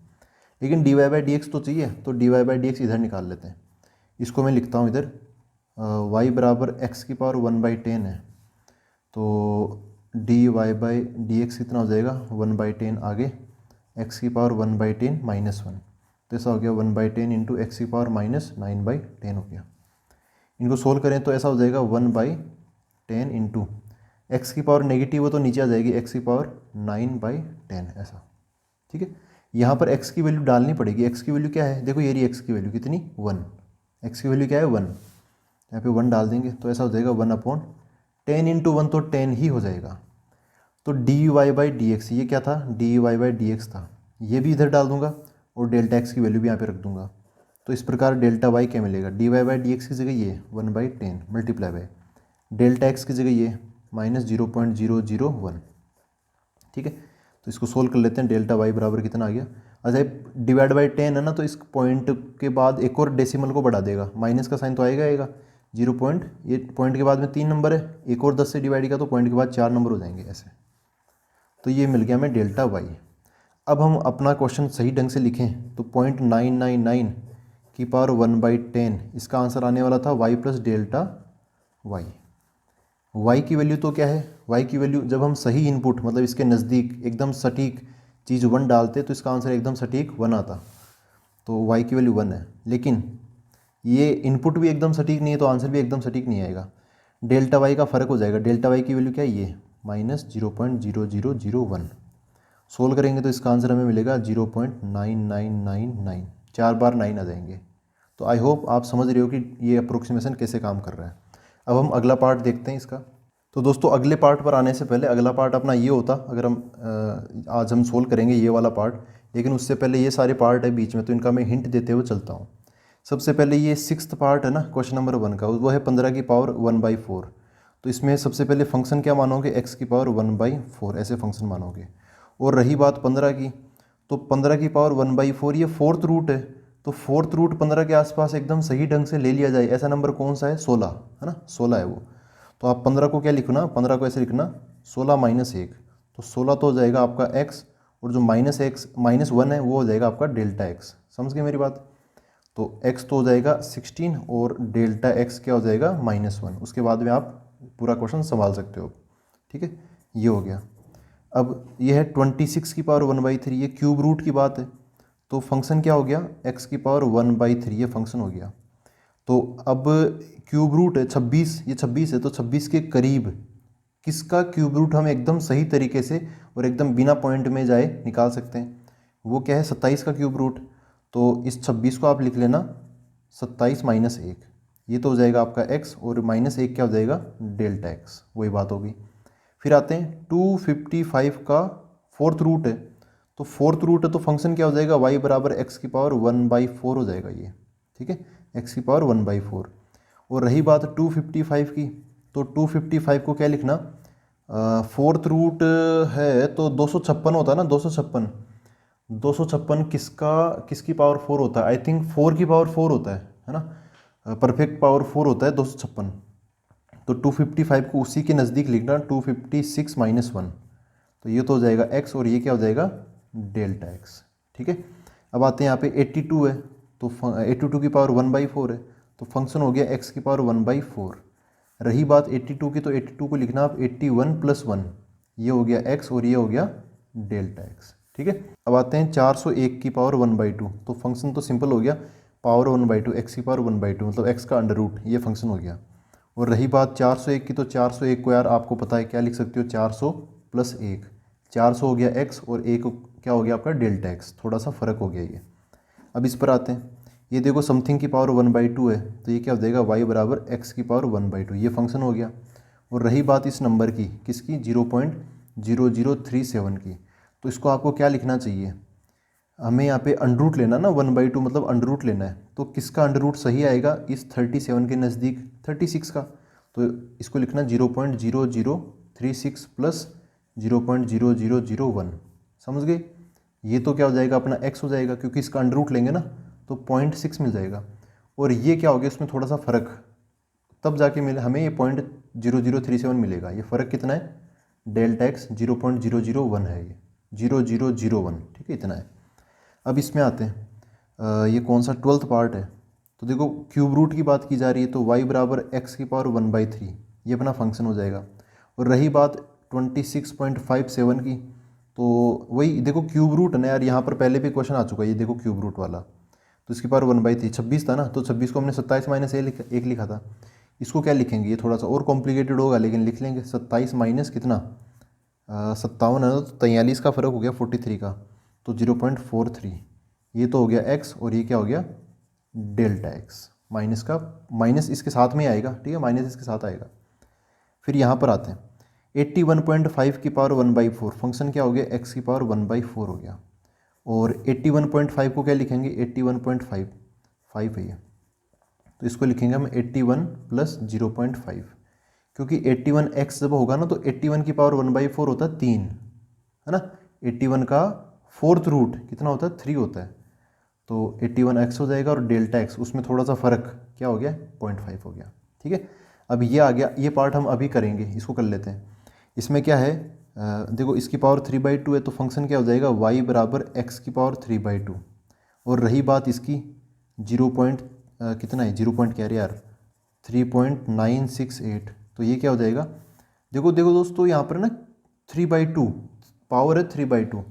लेकिन D Y by D x तो चाहिए, तो D Y by D X इधर निकाल लेते हैं। इसको मैं लिखता हूँ इधर y बराबर एक्स की पावर 1/10 है, तो D Y by D X कितना हो जाएगा 1/10, आगे x की पावर 1/10 -1, तो ऐसा हो गया 1/10 इंटू एक्स की पावर -9/10 हो गया। इनको सोल्व करें तो ऐसा हो जाएगा 1/10 इंटू एक्स की पावर नेगेटिव हो तो नीचे आ जाएगी x की पावर 9/10 ऐसा, ठीक है। यहाँ पर x की वैल्यू डालनी पड़ेगी। x की वैल्यू क्या है, देखो ये रही x की वैल्यू कितनी 1, x की वैल्यू क्या है 1, यहाँ पे 1 डाल देंगे तो ऐसा हो जाएगा 1/10 इंटू 1 तो 10 ही हो जाएगा। तो D Y by D x ये क्या था, D Y by D X था, ये भी इधर डाल दूंगा और डेल्टा एक्स की वैल्यू भी यहाँ पे रख दूंगा। तो इस प्रकार डेल्टा वाई क्या मिलेगा, D Y by D X की जगह ये 1/10 मल्टीप्लाई बाई डेल्टा एक्स की जगह ये -0.001, ठीक है। तो इसको सोल्व कर लेते हैं, डेल्टा वाई बराबर कितना आ गया। अच्छा डिवाइड बाई 10 है ना, तो इस पॉइंट के बाद एक और डेसिमल को बढ़ा देगा, माइनस का साइन तो आएगा 0. ये पॉइंट के बाद में 3 नंबर है, एक और 10 से डिवाइड किया तो पॉइंट के बाद 4 नंबर हो जाएंगे ऐसे। तो ये मिल गया हमें डेल्टा वाई। अब हम अपना क्वेश्चन सही ढंग से लिखें तो 0.999 की पावर 1/10 इसका आंसर आने वाला था y plus delta Y. y की वैल्यू तो क्या है, y की वैल्यू जब हम सही इनपुट मतलब इसके नज़दीक एकदम सटीक चीज़ 1 डालते तो इसका आंसर एकदम सटीक 1 आता, तो y की वैल्यू 1 है। लेकिन ये इनपुट भी एकदम सटीक नहीं है तो आंसर भी एकदम सटीक नहीं आएगा, डेल्टा वाई का फ़र्क हो जाएगा। डेल्टा वाई की वैल्यू क्या है ये -0.0001। सोल्व करेंगे तो इसका आंसर हमें मिलेगा 0.9999, 4 बार 9 आ जाएंगे। तो आई होप आप समझ रहे हो कि ये अप्रोक्सीमेशन कैसे काम कर रहा है। अब हम अगला पार्ट देखते हैं इसका। तो दोस्तों अगले पार्ट पर आने से पहले अगला पार्ट अपना ये होता, अगर हम आज हम सोल्व करेंगे ये वाला पार्ट, लेकिन उससे पहले ये सारे पार्ट है बीच में, तो इनका मैं हिंट देते हुए चलता हूँ। सबसे पहले ये 6th पार्ट है ना क्वेश्चन नंबर 1 का, वो है 15 की पावर 1/4। तो इसमें सबसे पहले फंक्शन क्या मानोगे, x की पावर 1/4 ऐसे फंक्शन मानोगे। और रही बात 15 की, तो 15 की पावर 1/4 ये 4th रूट है, तो 4th रूट 15 के आसपास एकदम सही ढंग से ले लिया जाए ऐसा नंबर कौन सा है, 16 है ना, 16 है वो। तो आप 15 को क्या लिखना, 15 को ऐसे लिखना 16 - 1, तो 16 तो हो जाएगा आपका x, और जो -1 है वो हो जाएगा आपका डेल्टा x। समझ गए मेरी बात। तो x तो हो जाएगा 16 और डेल्टा x क्या हो जाएगा -1। उसके बाद में आप पूरा क्वेश्चन संभाल सकते हो, ठीक है। ये हो गया। अब ये है 26 की पावर 1/3, ये क्यूब रूट की बात है, तो फंक्शन क्या हो गया x की पावर 1/3 ये फंक्शन हो गया। तो अब क्यूब रूट है 26, ये 26 है, तो 26 के करीब किसका क्यूब रूट हम एकदम सही तरीके से और एकदम बिना पॉइंट में जाए निकाल सकते हैं, वो क्या है 27 का क्यूब रूट। तो इस 26 को आप लिख लेना 27 - 1, ये तो हो जाएगा आपका x, और -1 क्या हो जाएगा डेल्टा x, वही बात होगी। फिर आते हैं 255 का 4th रूट है, तो 4th रूट है तो फंक्शन क्या हो जाएगा y बराबर x की पावर 1/4 हो जाएगा ये, ठीक है, x की पावर 1/4। और रही बात 255 की, तो 255 को क्या लिखना, 4th रूट है तो 256 होता है ना, 256 किसकी पावर 4 होता है, आई थिंक 4 की पावर 4 होता है ना, परफेक्ट पावर 4 होता है 256। तो 255 को उसी के नज़दीक लिखना 256 - 1, तो ये तो हो जाएगा x, और ये क्या हो जाएगा डेल्टा x, ठीक है। अब आते हैं यहाँ पे 82 है, तो 82 की पावर 1/4 है, तो फंक्शन हो गया x की पावर 1/4। रही बात 82 की, तो 82 को लिखना आप 81 + 1, ये हो गया x और ये हो गया डेल्टा x, ठीक है। अब आते हैं 401 की पावर 1/2, तो फंक्शन तो सिंपल हो गया, पावर 1/2 x की पावर 1/2 मतलब x का अंडर रूट, ये फंक्शन हो गया। और रही बात 401 की, तो 401 को यार आपको पता है क्या लिख सकते हो, 400 + 1, 400 हो गया x और 1 क्या हो गया आपका डेल्टा x, थोड़ा सा फ़र्क हो गया ये। अब इस पर आते हैं, ये देखो समथिंग की पावर 1/2 है, तो ये क्या हो जाएगा y बराबर x की पावर 1/2, ये फंक्शन हो गया। और रही बात इस नंबर की, किसकी 0.0037 की, तो इसको आपको क्या लिखना चाहिए, हमें यहाँ पे अंडर लेना ना, 1/2 मतलब अंडर लेना है, तो किसका अंडर सही आएगा इस 37 के नज़दीक 36 का, तो इसको लिखना 0.0036 प्लस 0.0001, समझ गए। ये तो क्या हो जाएगा अपना x हो जाएगा, क्योंकि इसका अंडर लेंगे ना तो 0.6 मिल जाएगा, और ये क्या हो गया इसमें थोड़ा सा फ़र्क, तब जाके मिले हमें ये 0.0037 मिलेगा। ये फ़र्क कितना है, डेल्टा x 0.001 है, ये 0001, ठीक है, इतना है। अब इसमें आते हैं, ये कौन सा 12th पार्ट है, तो देखो क्यूब रूट की बात की जा रही है, तो y बराबर x की पावर 1/3 ये अपना फंक्शन हो जाएगा। और रही बात 26.57 की, तो वही देखो क्यूब रूट है ना यार, यहाँ पर पहले भी क्वेश्चन आ चुका है, ये देखो क्यूब रूट वाला, तो इसकी पावर 1/3 26 था ना, तो 26 को हमने 27 माइनस एक लिखा था। इसको क्या लिखेंगे, ये थोड़ा सा और कॉम्प्लिकेटेड होगा लेकिन लिख लेंगे, 27 माइनस कितना 57 है ना, तो 43 का फ़र्क हो गया 43 का, तो 0.43, ये तो हो गया x, और ये क्या हो गया डेल्टा x, माइनस का माइनस इसके साथ में आएगा, ठीक है, माइनस इसके साथ आएगा। फिर यहाँ पर आते हैं 81.5 की पावर 1/4, फंक्शन क्या हो गया x की पावर 1/4 हो गया, और 81.5 को क्या लिखेंगे 81.5 5 है ये, तो इसको लिखेंगे हम 81 प्लस 0.5, क्योंकि 81x जब होगा ना तो 81 की पावर 1/4 होता है 3, है ना, 81 का 4th रूट कितना होता है 3 होता है, तो 81x हो जाएगा, और डेल्टा x उसमें थोड़ा सा फ़र्क क्या हो गया 0.5 हो गया, ठीक है। अब ये आ गया, ये पार्ट हम अभी करेंगे, इसको कर लेते हैं। इसमें क्या है, देखो इसकी पावर 3/2 है, तो फंक्शन क्या हो जाएगा y बराबर x की पावर 3/2, और रही बात इसकी 0 पॉइंट कितना है 0 पॉइंट कह रहे यार 3.968, तो ये क्या हो जाएगा, देखो देखो दोस्तों यहाँ पर ना 3/2 पावर है 3/2,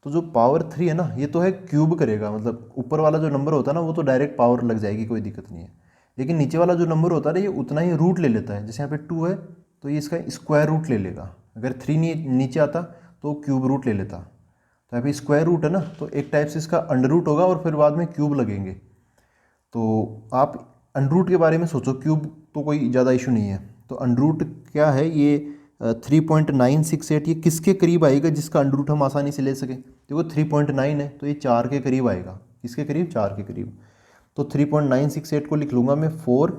तो जो पावर 3 है ना ये तो है क्यूब करेगा, मतलब ऊपर वाला जो नंबर होता है ना वो तो डायरेक्ट पावर लग जाएगी, कोई दिक्कत नहीं है, लेकिन नीचे वाला जो नंबर होता है ना ये उतना ही रूट ले लेता है, जैसे यहाँ पे 2 है तो ये इसका स्क्वायर रूट ले लेगा, अगर 3 नीचे आता तो क्यूब रूट ले लेता, तो यहाँ पे स्क्वायर रूट है ना, तो एक टाइप से इसका अंडर रूट होगा और फिर बाद में क्यूब लगेंगे, तो आप अंडर रूट के बारे में सोचो, क्यूब तो कोई ज़्यादा इशू नहीं है, तो अंडर रूट क्या है ये 3.968, ये किसके करीब आएगा जिसका अंडर रूट हम आसानी से ले सकें, देखो 3.9 है तो ये 4 के करीब आएगा, किसके करीब 4 के करीब, तो 3.968 को लिख लूँगा मैं 4,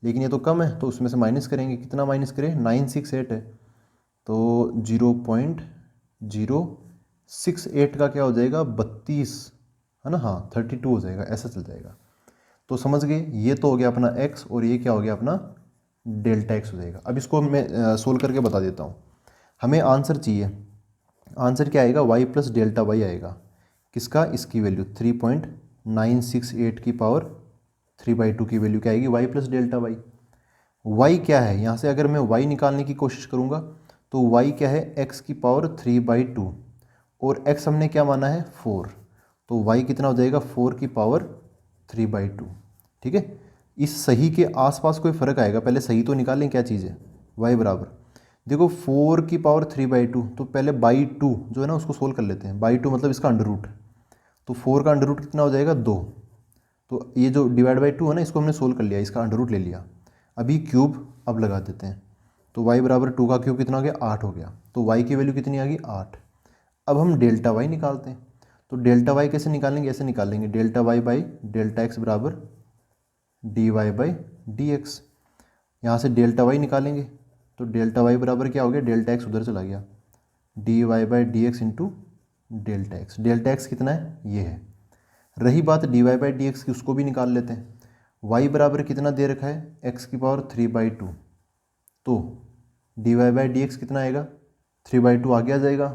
लेकिन ये तो कम है तो उसमें से माइनस करेंगे, कितना माइनस करें 968 है, तो 0.068 का क्या हो जाएगा 32, है ना, हाँ 32 हो जाएगा, ऐसा चल जाएगा। तो समझ गए, ये तो हो गया अपना x, और ये क्या हो गया अपना डेल्टा x हो जाएगा। अब इसको मैं सोल्व करके बता देता हूँ, हमें आंसर चाहिए, आंसर क्या आएगा y प्लस डेल्टा y आएगा, किसका, इसकी वैल्यू 3.968 की पावर 3/2 की वैल्यू क्या आएगी y plus delta y। y क्या है, यहाँ से अगर मैं y निकालने की कोशिश करूँगा तो y क्या है x की पावर 3/2, और x हमने क्या माना है 4, तो y कितना हो जाएगा 4 की पावर 3/2, ठीक है। इस सही के आसपास कोई फ़र्क आएगा, पहले सही तो निकालें क्या चीज़ है, y बराबर, देखो 4 की पावर 3/2, तो पहले बाई 2 जो है ना उसको सोल्व कर लेते हैं, बाई 2 मतलब इसका अंडर रूट, तो 4 का अंडर रूट कितना हो जाएगा 2, तो ये जो डिवाइड बाई 2 है ना इसको हमने सोल्व कर लिया, इसका अंडर रूट ले लिया, अभी क्यूब अब लगा देते हैं, तो y बराबर 2 का क्यूब कितना हो गया 8 हो गया, तो y की वैल्यू कितनी आ गई 8। अब हम डेल्टा y निकालते हैं, तो डेल्टा y कैसे निकालेंगे, ऐसे निकालेंगे delta y by delta x बराबर dy बाई डी एक्स, यहाँ से डेल्टा y निकालेंगे तो डेल्टा y बराबर क्या हो गया, डेल्टा x उधर चला गया, dy by D X into delta X, delta x कितना है ये है। रही बात dy बाई डी एक्स की, उसको भी निकाल लेते हैं, y बराबर कितना दे रखा है x की पावर 3/2, तो dy बाई डी एक्स कितना आएगा 3/2 आगे आ जाएगा,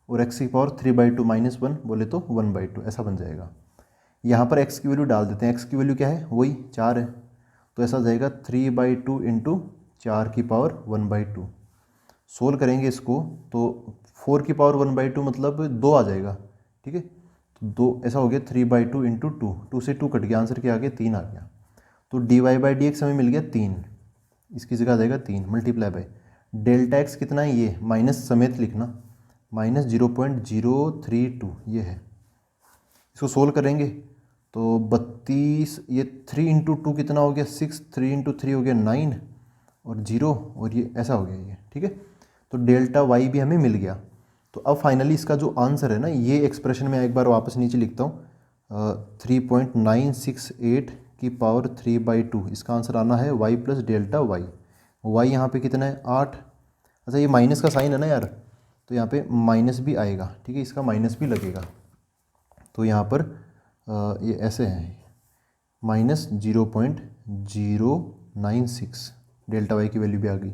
और x की पावर 3/2 माइनस 1 बोले तो 1/2 ऐसा बन जाएगा। यहाँ पर x की वैल्यू डाल देते हैं, x की वैल्यू क्या है वही 4 है, तो ऐसा जाएगा 3/2 इंटू 4 की पावर 1/2, सोल्व करेंगे इसको तो 4 की पावर 1/2 मतलब 2 आ जाएगा, ठीक है, तो 2 ऐसा हो गया 3/2 इंटू 2 से 2 कट गया, आंसर क्या आ गया 3 आ गया, तो dy बाई डी एक्स हमें मिल गया 3, इसकी जगह आ जाएगा 3 मल्टीप्लाई बाई डेल्टा x कितना है ये माइनस समेत लिखना, माइनस 0.032 ये है, इसको सोल्व करेंगे तो 32, ये 3 इंटू 2 कितना हो गया 6, 3 इंटू 3 हो गया 9, और 0, और ये ऐसा हो गया ये, ठीक है, तो डेल्टा y भी हमें मिल गया। तो अब फाइनली इसका जो आंसर है ना, ये एक्सप्रेशन में एक बार वापस नीचे लिखता हूँ, 3.968 की पावर 3/2, इसका आंसर आना है y plus delta Y. Y यहाँ पे कितना है 8। अच्छा ये माइनस का साइन है ना यार, तो यहाँ पे माइनस भी आएगा, ठीक है, इसका माइनस भी लगेगा। तो यहाँ पर ये ऐसे है -0.096, डेल्टा वाई की वैल्यू भी आ गई।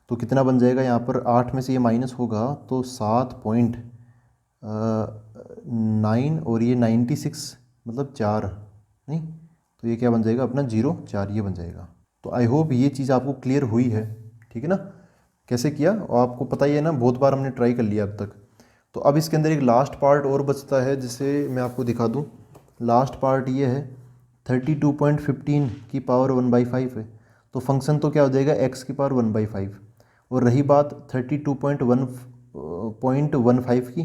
तो कितना बन जाएगा यहाँ पर, 8 में से ये माइनस होगा तो 7.9 और ये 96 मतलब 4 नहीं, तो ये क्या बन जाएगा अपना 0.4 ये बन जाएगा। तो आई होप ये चीज़ आपको क्लियर हुई है, ठीक है ना, कैसे किया और आपको पता ही है ना, बहुत बार हमने ट्राई कर लिया अब तक। तो अब इसके अंदर एक लास्ट पार्ट और बचता है जिसे मैं आपको दिखा दूँ। लास्ट पार्ट ये है 32.15 की पावर 1/5 है, तो फंक्शन तो क्या हो जाएगा x की पावर 1/5। और रही बात 32.15 की,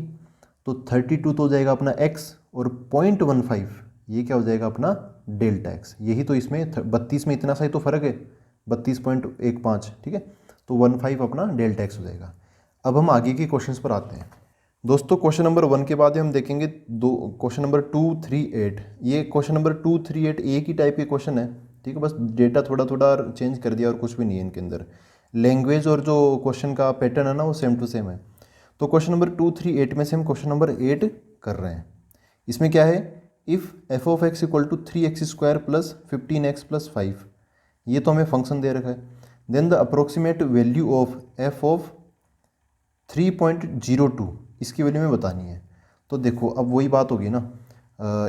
तो 32 तो हो जाएगा अपना x और 0.15 ये क्या हो जाएगा अपना डेल्टा x। यही तो इसमें 32 में इतना सा ही तो फ़र्क है, 32.15, ठीक है, तो 15 अपना डेल्टा x हो जाएगा। अब हम आगे के क्वेश्चंस पर आते हैं दोस्तों। क्वेश्चन नंबर 1 के बाद हम देखेंगे क्वेश्चन नंबर 238। ये क्वेश्चन नंबर 238 एक ही टाइप के क्वेश्चन है, ठीक है, बस डेटा थोड़ा थोड़ा चेंज कर दिया और कुछ भी नहीं है इनके अंदर। लैंग्वेज और जो क्वेश्चन का पैटर्न है ना वो सेम टू सेम है। तो क्वेश्चन नंबर 238 में से हम क्वेश्चन नंबर 8 कर रहे हैं। इसमें क्या है, if F of X equal to 3x² plus 15x+5, ये तो हमें फंक्शन दे रखा है। Then the approximate value of F of 3.02, इसकी वैल्यू में बतानी है। तो देखो अब वही बात होगी ना,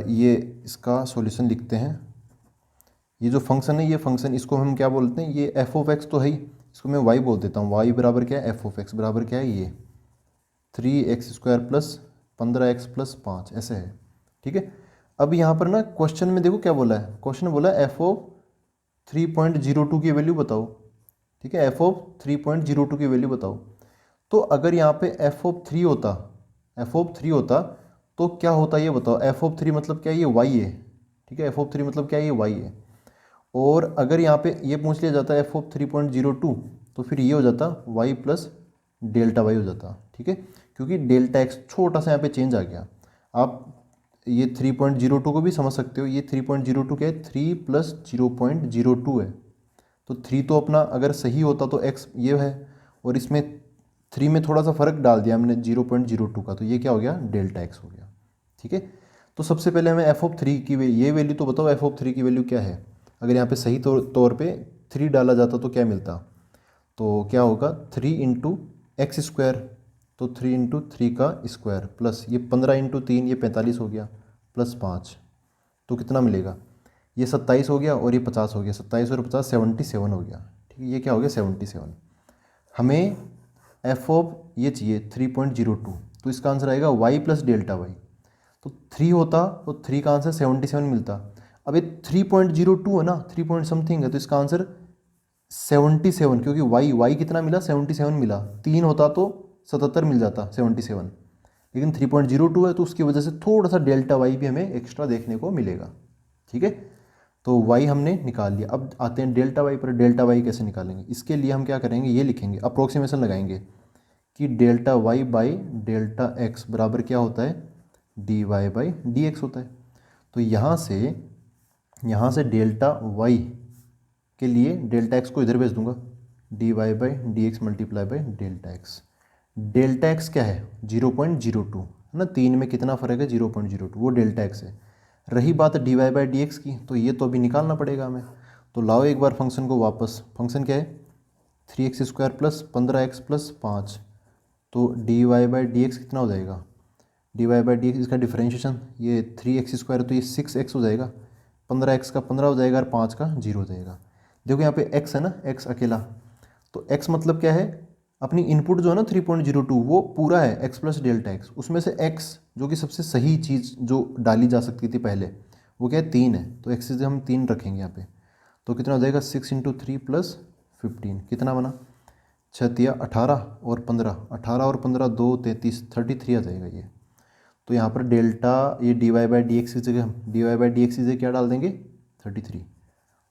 ये इसका सॉल्यूशन लिखते हैं। ये जो फंक्शन है, ये फंक्शन इसको हम क्या बोलते हैं, ये एफ ऑफ एक्स तो है ही, इसको मैं वाई बोल देता हूँ। वाई बराबर क्या है, एफ ऑफ एक्स बराबर क्या है, ये 3x² प्लस 15x+5 ऐसे है, ठीक है। अब यहाँ पर ना क्वेश्चन में देखो क्या बोला है, क्वेश्चन बोला है एफ ऑफ 3.02 की वैल्यू बताओ, ठीक है, एफ ऑफ 3.02 की वैल्यू बताओ। तो अगर यहाँ पे एफ ऑफ 3 होता, एफ ऑफ 3 होता तो क्या होता ये बताओ। एफ ऑफ 3 मतलब क्या है, ये वाई है, ठीक है, एफ ऑफ 3 मतलब क्या है, ये वाई है। और अगर यहाँ पे ये पूछ लिया जाता है एफ ऑफ 3.02, तो फिर ये हो जाता वाई प्लस डेल्टा वाई हो जाता, ठीक है, क्योंकि डेल्टा एक्स छोटा सा यहाँ पे चेंज आ गया। आप ये 3.02 को भी समझ सकते हो, ये 3.02 क्या है, 3 + 0.02 है। तो 3 तो अपना अगर सही होता तो एक्स ये है, और इसमें 3 में थोड़ा सा फ़र्क डाल दिया हमने 0.02 का, तो ये क्या हो गया, डेल्टा एक्स हो गया, ठीक है। तो सबसे पहले हमें एफ ऑफ 3 की ये वैल्यू तो बताओ, एफ ऑफ 3 की वैल्यू क्या है। अगर यहाँ पे सही तौर पे 3 डाला जाता तो क्या मिलता, तो क्या होगा 3 × x², तो 3 × 3 का स्क्वायर प्लस ये 15 × 3 ये 45 हो गया, प्लस 5, तो कितना मिलेगा, ये 27 हो गया और ये 50 हो गया, 27 और 50 77 हो गया, ठीक है, ये क्या हो गया 77। हमें एफ ऑफ ये चाहिए 3.02, तो इसका आंसर आएगा y प्लस डेल्टा वाई। तो 3 होता तो 3 का आंसर 77 मिलता। अब ये 3.02 है ना, 3 पॉइंट समथिंग है, तो इसका आंसर 77, क्योंकि y कितना मिला, 77 मिला। 3 होता तो 77 मिल जाता, 77, लेकिन 3.02 है तो उसकी वजह से थोड़ा सा डेल्टा वाई भी हमें एक्स्ट्रा देखने को मिलेगा, ठीक है। तो y हमने निकाल लिया। अब आते हैं डेल्टा वाई पर। डेल्टा वाई कैसे निकालेंगे, इसके लिए हम क्या करेंगे, ये लिखेंगे, अप्रोक्सीमेशन लगाएंगे कि delta Y by delta x बराबर क्या होता है, dy बाई डी एक्स होता है। तो यहाँ से डेल्टा वाई के लिए डेल्टा एक्स को इधर भेज दूंगा, dy by D X multiply by delta X. Delta x क्या है, 0.02 है ना, 3 में कितना फ़र्क है, 0.02, वो डेल्टा एक्स है। रही बात dy बाई डी एक्स की, तो ये तो अभी निकालना पड़ेगा हमें। तो लाओ एक बार फंक्शन को वापस, फंक्शन क्या है 3x² प्लस 15x+5, तो dy बाई डी एक्स कितना हो जाएगा, dy बाई डी एक्स इसका डिफ्रेंशिएशन, ये 3x² तो ये 6x हो जाएगा, 15x का 15 हो जाएगा और 5 का 0 हो जाएगा। देखो यहाँ पे x है ना, x अकेला, तो x मतलब क्या है, अपनी इनपुट जो है ना 3.02 वो पूरा है x प्लस डेल्टा एक्स, उसमें से x जो कि सबसे सही चीज़ जो डाली जा सकती थी पहले, वो क्या है 3 है, तो x से हम 3 रखेंगे यहाँ पे। तो कितना हो जाएगा 6 × 3 + 15, कितना बना 6 × 18 और 15, 18 और 15 2 33, 33 आ जाएगा ये। तो यहाँ पर डेल्टा ये dy बाई डी एक्स की जगह dy बाई डी एक्स की जगह क्या डाल देंगे 33,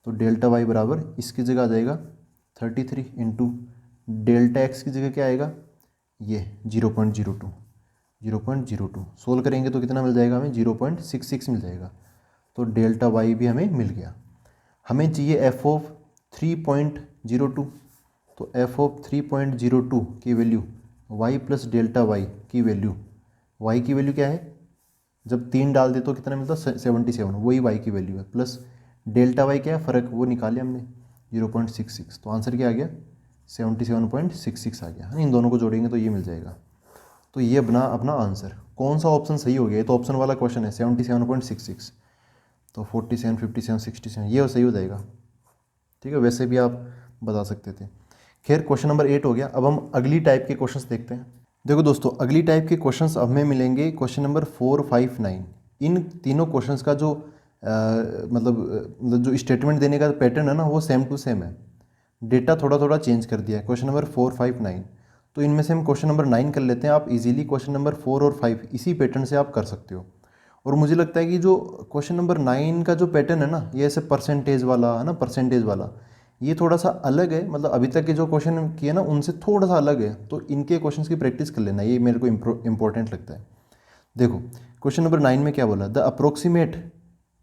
तो डेल्टा y बराबर इसकी जगह आ जाएगा 33 इंटू डेल्टा x की जगह क्या आएगा, ये 0.02, 0.02। सोल्व करेंगे तो कितना मिल जाएगा हमें, 0.66 मिल जाएगा। तो डेल्टा वाई भी हमें मिल गया। हमें चाहिए एफ ऑफ 3.02। तो एफ ऑफ 3.02 की value y plus delta Y की वैल्यू, y की वैल्यू क्या है, जब 3 डाल दे तो कितना मिलता है 77, वही y की वैल्यू है, प्लस डेल्टा वाई क्या है फ़र्क वो निकाले हमने 0.66। तो आंसर क्या आ गया 77.66 आ गया है। इन दोनों को जोड़ेंगे तो ये मिल जाएगा। तो ये बना अपना आंसर। कौन सा ऑप्शन सही हो गया, ये तो ऑप्शन वाला क्वेश्चन है 77.66। तो 47, 57, 67 ये सही हो जाएगा। ठीक है, वैसे भी आप बता सकते थे। खैर क्वेश्चन नंबर 8 हो गया। अब हम अगली टाइप के क्वेश्चंस देखते हैं। देखो दोस्तों, अगली टाइप के क्वेश्चंस अब हमें मिलेंगे क्वेश्चन नंबर 4, 5, 9। इन तीनों क्वेश्चंस का जो मतलब जो स्टेटमेंट देने का पैटर्न है ना वो सेम टू सेम है। डेटा थोड़ा थोड़ा चेंज कर दिया है। क्वेश्चन नंबर 4, 5, 9, तो इनमें से हम क्वेश्चन नंबर 9 कर लेते हैं। आप इजीली क्वेश्चन नंबर 4 और 5 इसी पैटर्न से आप कर सकते हो। और मुझे लगता है कि जो क्वेश्चन नंबर 9 का जो पैटर्न है ना, ये ऐसे परसेंटेज वाला है ना, परसेंटेज वाला, ये थोड़ा सा अलग है। मतलब अभी तक के जो क्वेश्चन किए ना उनसे थोड़ा सा अलग है। तो इनके क्वेश्चंस की प्रैक्टिस कर लेना, ये मेरे को इंपॉर्टेंट लगता है। देखो क्वेश्चन नंबर 9 में क्या बोला, the approximate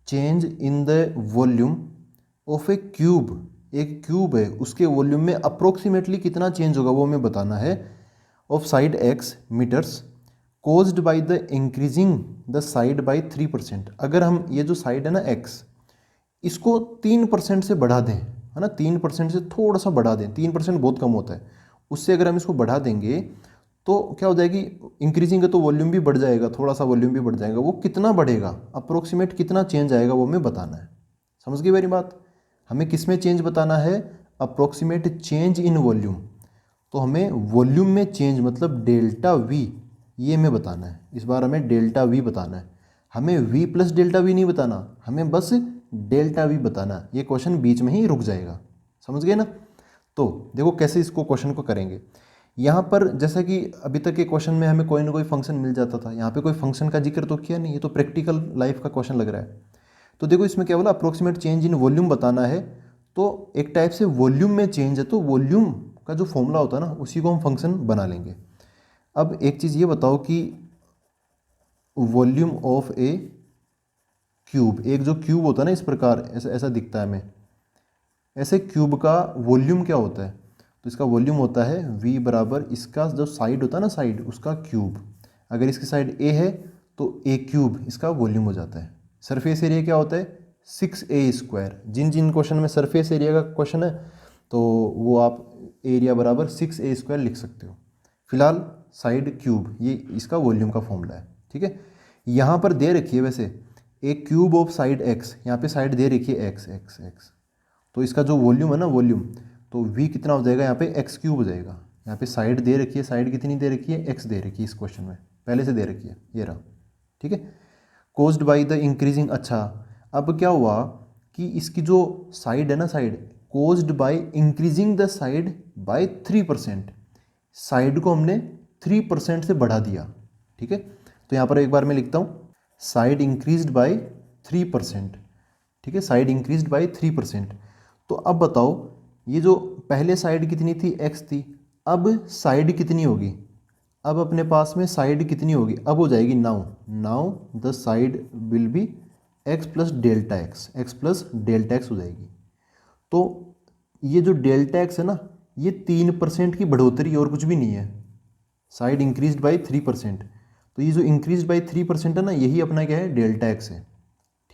change in the volume of A cube. एक क्यूब है, उसके वॉल्यूम में अप्रोक्सीमेटली कितना चेंज होगा वो हमें बताना है, of side x metres caused by the increasing the side by 3%। अगर हम ये जो साइड है ना x, इसको 3% से बढ़ा दें, है ना, 3% से थोड़ा सा बढ़ा दें, 3% बहुत कम होता है, उससे अगर हम इसको बढ़ा देंगे तो क्या हो जाएगी, इंक्रीजिंग है तो वॉल्यूम भी बढ़ जाएगा, थोड़ा सा वॉल्यूम भी बढ़ जाएगा। वो कितना बढ़ेगा, अप्रोक्सीमेट कितना चेंज आएगा वो हमें बताना है। समझ गई मेरी बात। हमें किस में चेंज बताना है, अप्रोक्सीमेट चेंज इन वॉल्यूम। तो हमें वॉल्यूम में चेंज मतलब डेल्टा वी, ये हमें बताना है। इस बार हमें डेल्टा वी बताना है। हमें वी प्लस डेल्टा वी नहीं बताना, हमें बस डेल्टा वी बताना है। ये क्वेश्चन बीच में ही रुक जाएगा। समझ गए ना। तो देखो कैसे इसको क्वेश्चन को करेंगे। यहाँ पर जैसा कि अभी तक के क्वेश्चन में हमें कोई ना कोई फंक्शन मिल जाता था, यहाँ पे कोई फंक्शन का जिक्र तो किया नहीं, ये तो प्रैक्टिकल लाइफ का क्वेश्चन लग रहा है। तो देखो इसमें क्या बोला, अप्रोक्सीमेट चेंज इन वॉल्यूम बताना है। तो एक टाइप से वॉल्यूम में चेंज है, तो वॉल्यूम का जो फॉर्मूला होता है ना उसी को हम फंक्शन बना लेंगे। अब एक चीज़ ये बताओ कि वॉल्यूम ऑफ ए क्यूब, एक जो क्यूब होता है ना इस प्रकार ऐसा ऐसा दिखता है हमें, ऐसे क्यूब का वॉल्यूम क्या होता है, तो इसका वॉल्यूम होता है v बराबर इसका जो साइड होता है ना साइड उसका क्यूब। अगर इसकी साइड a है तो a क्यूब इसका वॉल्यूम हो जाता है। सरफेस एरिया क्या होता है 6a²। जिन जिन क्वेश्चन में सरफेस एरिया का क्वेश्चन है तो वो आप एरिया बराबर 6a² लिख सकते हो। फिलहाल साइड क्यूब ये इसका वॉल्यूम का फॉर्मूला है। ठीक है, यहाँ पर दे रखी है वैसे ए क्यूब ऑफ साइड x, यहाँ पे साइड दे रखी है x। तो इसका जो वॉल्यूम है ना वॉल्यूम, तो v कितना हो जाएगा यहाँ पे x क्यूब हो जाएगा। यहाँ पे साइड दे रखी है, साइड कितनी दे रखी है x दे रखी है, इस क्वेश्चन में पहले से दे रखी है, ये रहा। ठीक है, कोज्ड बाई द इंक्रीजिंग। अच्छा अब क्या हुआ कि इसकी जो साइड है ना side, caused by increasing the side by 3%, side को हमने 3% से बढ़ा दिया। ठीक है, तो यहाँ पर एक बार मैं लिखता हूँ साइड इंक्रीज्ड बाई 3%। ठीक है, साइड इंक्रीज्ड बाई 3%। तो अब बताओ ये जो पहले साइड कितनी थी x थी, अब साइड कितनी होगी, अब अपने पास में साइड कितनी होगी, अब हो जाएगी now the side will be x plus delta x plus delta x हो जाएगी। तो ये जो डेल्टा x है ना ये 3% की बढ़ोतरी और कुछ भी नहीं है। साइड इंक्रीज्ड बाई 3%, तो ये जो इंक्रीज्ड बाई 3% है ना यही अपना क्या है डेल्टा x है।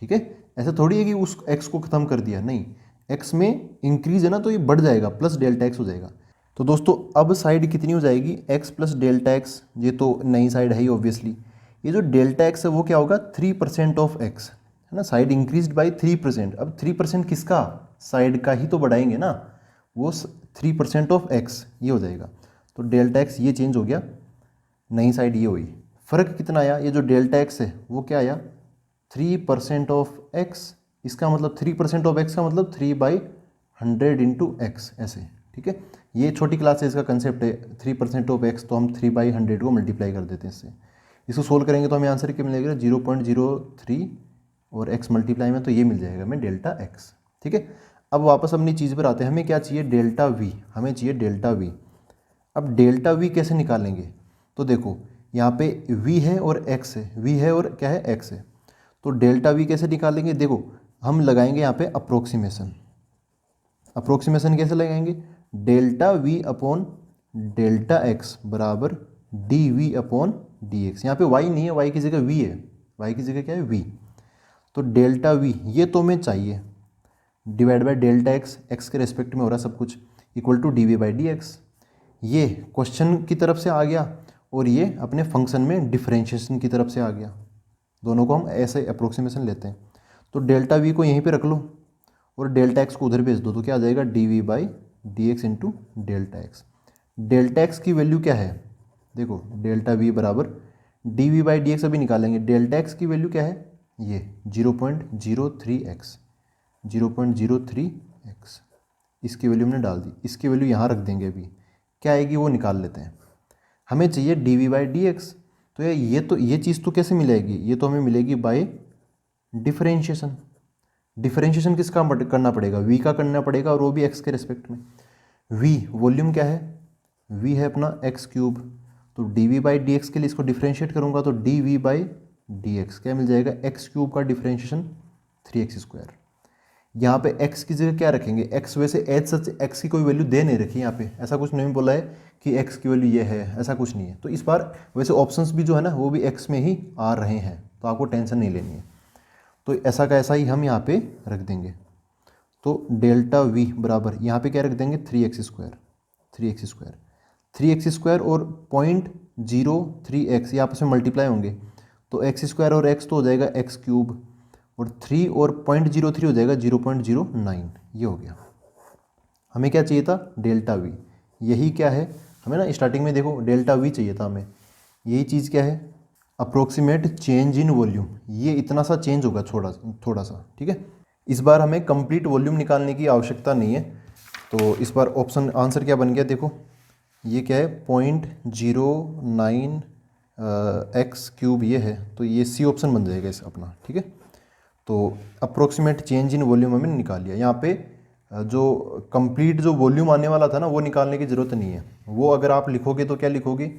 ठीक है, ऐसा थोड़ी है कि उस x को ख़त्म कर दिया, नहीं, x में इंक्रीज है ना तो ये बढ़ जाएगा, प्लस डेल्टा x हो जाएगा। तो दोस्तों अब साइड कितनी हो जाएगी x प्लस डेल्टा x, ये तो नई साइड है ही ऑब्वियसली। ये जो डेल्टा x है वो क्या होगा 3% ऑफ x, है ना, साइड इंक्रीज्ड बाई 3%। अब 3% किसका, साइड का ही तो बढ़ाएंगे ना, वो 3% ऑफ x ये हो जाएगा। तो डेल्टा x ये चेंज हो गया, नई साइड ये हुई। फ़र्क कितना आया, ये जो डेल्टा x है वो क्या आया 3% ऑफ x। इसका मतलब 3% ऑफ x का मतलब 3/100 इंटू x ऐसे। ठीक है, ये छोटी क्लास है, इसका कंसेप्ट है 3% ऑफ x, तो हम 3/100 को मल्टीप्लाई कर देते हैं इससे। इसको सोल्व करेंगे तो हमें आंसर क्या मिलेगा 0.03 और x मल्टीप्लाई में तो ये मिल जाएगा हमें डेल्टा x। ठीक है, अब वापस अपनी चीज़ पर आते हैं। हमें क्या चाहिए डेल्टा v, हमें चाहिए डेल्टा v। अब डेल्टा v कैसे निकालेंगे, तो देखो यहाँ पे v है और x है, v है और क्या है x है। तो डेल्टा v कैसे निकालेंगे, देखो हम लगाएंगे यहाँ पे अप्रोक्सीमेशन। अप्रोक्सीमेशन कैसे लगाएंगे, delta v upon delta x बराबर D we upon D x. यहाँ पे y नहीं है, y की जगह v है, y की जगह क्या है v। तो डेल्टा v ये तो हमें चाहिए, divide by delta X, X के रेस्पेक्ट में हो रहा है सब कुछ, equal to D we by D x. ये क्वेश्चन की तरफ से आ गया और ये अपने फंक्शन में डिफरेंशिएशन की तरफ से आ गया। दोनों को हम ऐसे अप्रोक्सीमेशन लेते हैं। तो डेल्टा वी को यहीं पे रख लो और डेल्टा एक्स को उधर भेज दो, तो क्या आ जाएगा D we by D X into delta X. Delta X की वैल्यू क्या है, देखो डेल्टा वी बराबर D we by D X अभी निकालेंगे। डेल्टा एक्स की वैल्यू क्या है, ये 0.03x, 0.03x इसकी वैल्यू हमने डाल दी। इसकी वैल्यू यहाँ रख देंगे, अभी क्या आएगी वो निकाल लेते हैं। हमें चाहिए D we by D x, तो ये चीज़ तो कैसे मिलेगी, ये तो हमें मिलेगी बाय डिफरेंशिएशन। डिफरेंशिएशन किसका करना पड़ेगा, v का करना पड़ेगा और वो भी x के रिस्पेक्ट में। v वॉल्यूम क्या है, v है अपना x क्यूब, तो D we by D X के लिए इसको डिफरेंशिएट करूँगा तो D we by D X क्या मिल जाएगा, x क्यूब का डिफरेंशिएशन 3x स्क्वायर। यहाँ पे x की जगह क्या रखेंगे, x वैसे एज सच x की कोई वैल्यू दे नहीं रखी यहाँ पे, ऐसा कुछ नहीं बोला है कि x की वैल्यू ये है, ऐसा कुछ नहीं है। तो इस बार वैसे ऑप्शंस भी जो है ना वो भी x में ही आ रहे हैं, तो आपको टेंशन नहीं लेनी है। तो ऐसा का ऐसा ही हम यहाँ पे रख देंगे। तो डेल्टा v बराबर यहाँ पे क्या रख देंगे 3x स्क्वायर, 3x स्क्वायर और 0.03x ये आपस में मल्टीप्लाई होंगे, तो x स्क्वायर और x तो हो जाएगा x क्यूब और 3 और 0.03 हो जाएगा 0.09, ये हो गया। हमें क्या चाहिए था, डेल्टा v। यही क्या है हमें ना, स्टार्टिंग में देखो डेल्टा v चाहिए था हमें, यही चीज़ क्या है, अप्रोक्सीमेट चेंज इन वॉल्यूम। ये इतना सा चेंज होगा थोड़ा सा, ठीक है। इस बार हमें कंप्लीट वॉल्यूम निकालने की आवश्यकता नहीं है, तो इस बार ऑप्शन आंसर क्या बन गया, देखो ये क्या है 0.09 एक्स क्यूब ये है, तो ये सी ऑप्शन बन जाएगा इस अपना, ठीक है। तो अप्रोक्सीमेट चेंज इन वॉल्यूम हमने निकाल लिया। यहाँ पे जो कंप्लीट जो वॉल्यूम आने वाला था ना वो निकालने की ज़रूरत नहीं है, वो अगर आप लिखोगे तो क्या लिखोगे,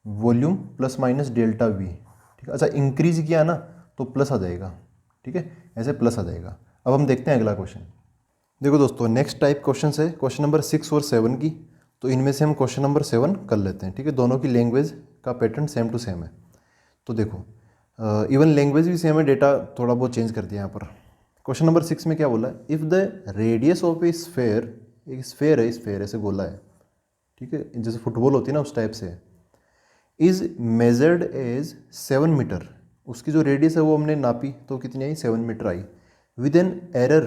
volume plus minus delta we, ठीक है। अच्छा इंक्रीज किया ना तो प्लस आ जाएगा, ठीक है, ऐसे प्लस आ जाएगा। अब हम देखते हैं अगला क्वेश्चन। देखो दोस्तों नेक्स्ट टाइप क्वेश्चन है क्वेश्चन नंबर 6 और 7 की, तो इनमें से हम क्वेश्चन नंबर 7 कर लेते हैं, ठीक है। दोनों की लैंग्वेज का पैटर्न सेम टू सेम है। तो देखो इवन लैंग्वेज भी सेम है, डेटा थोड़ा बहुत चेंज कर दिया यहाँ पर। क्वेश्चन नंबर 6 में क्या बोला है, if the radius of A sphere, एक स्फेयर है, स्फेयर ऐसे गोला है, ठीक है, जैसे फुटबॉल होती है ना उस टाइप से, इज़ मेजर्ड एज 7 मीटर, उसकी जो रेडियस है वो हमने नापी तो कितनी आई, 7 मीटर आई, with an error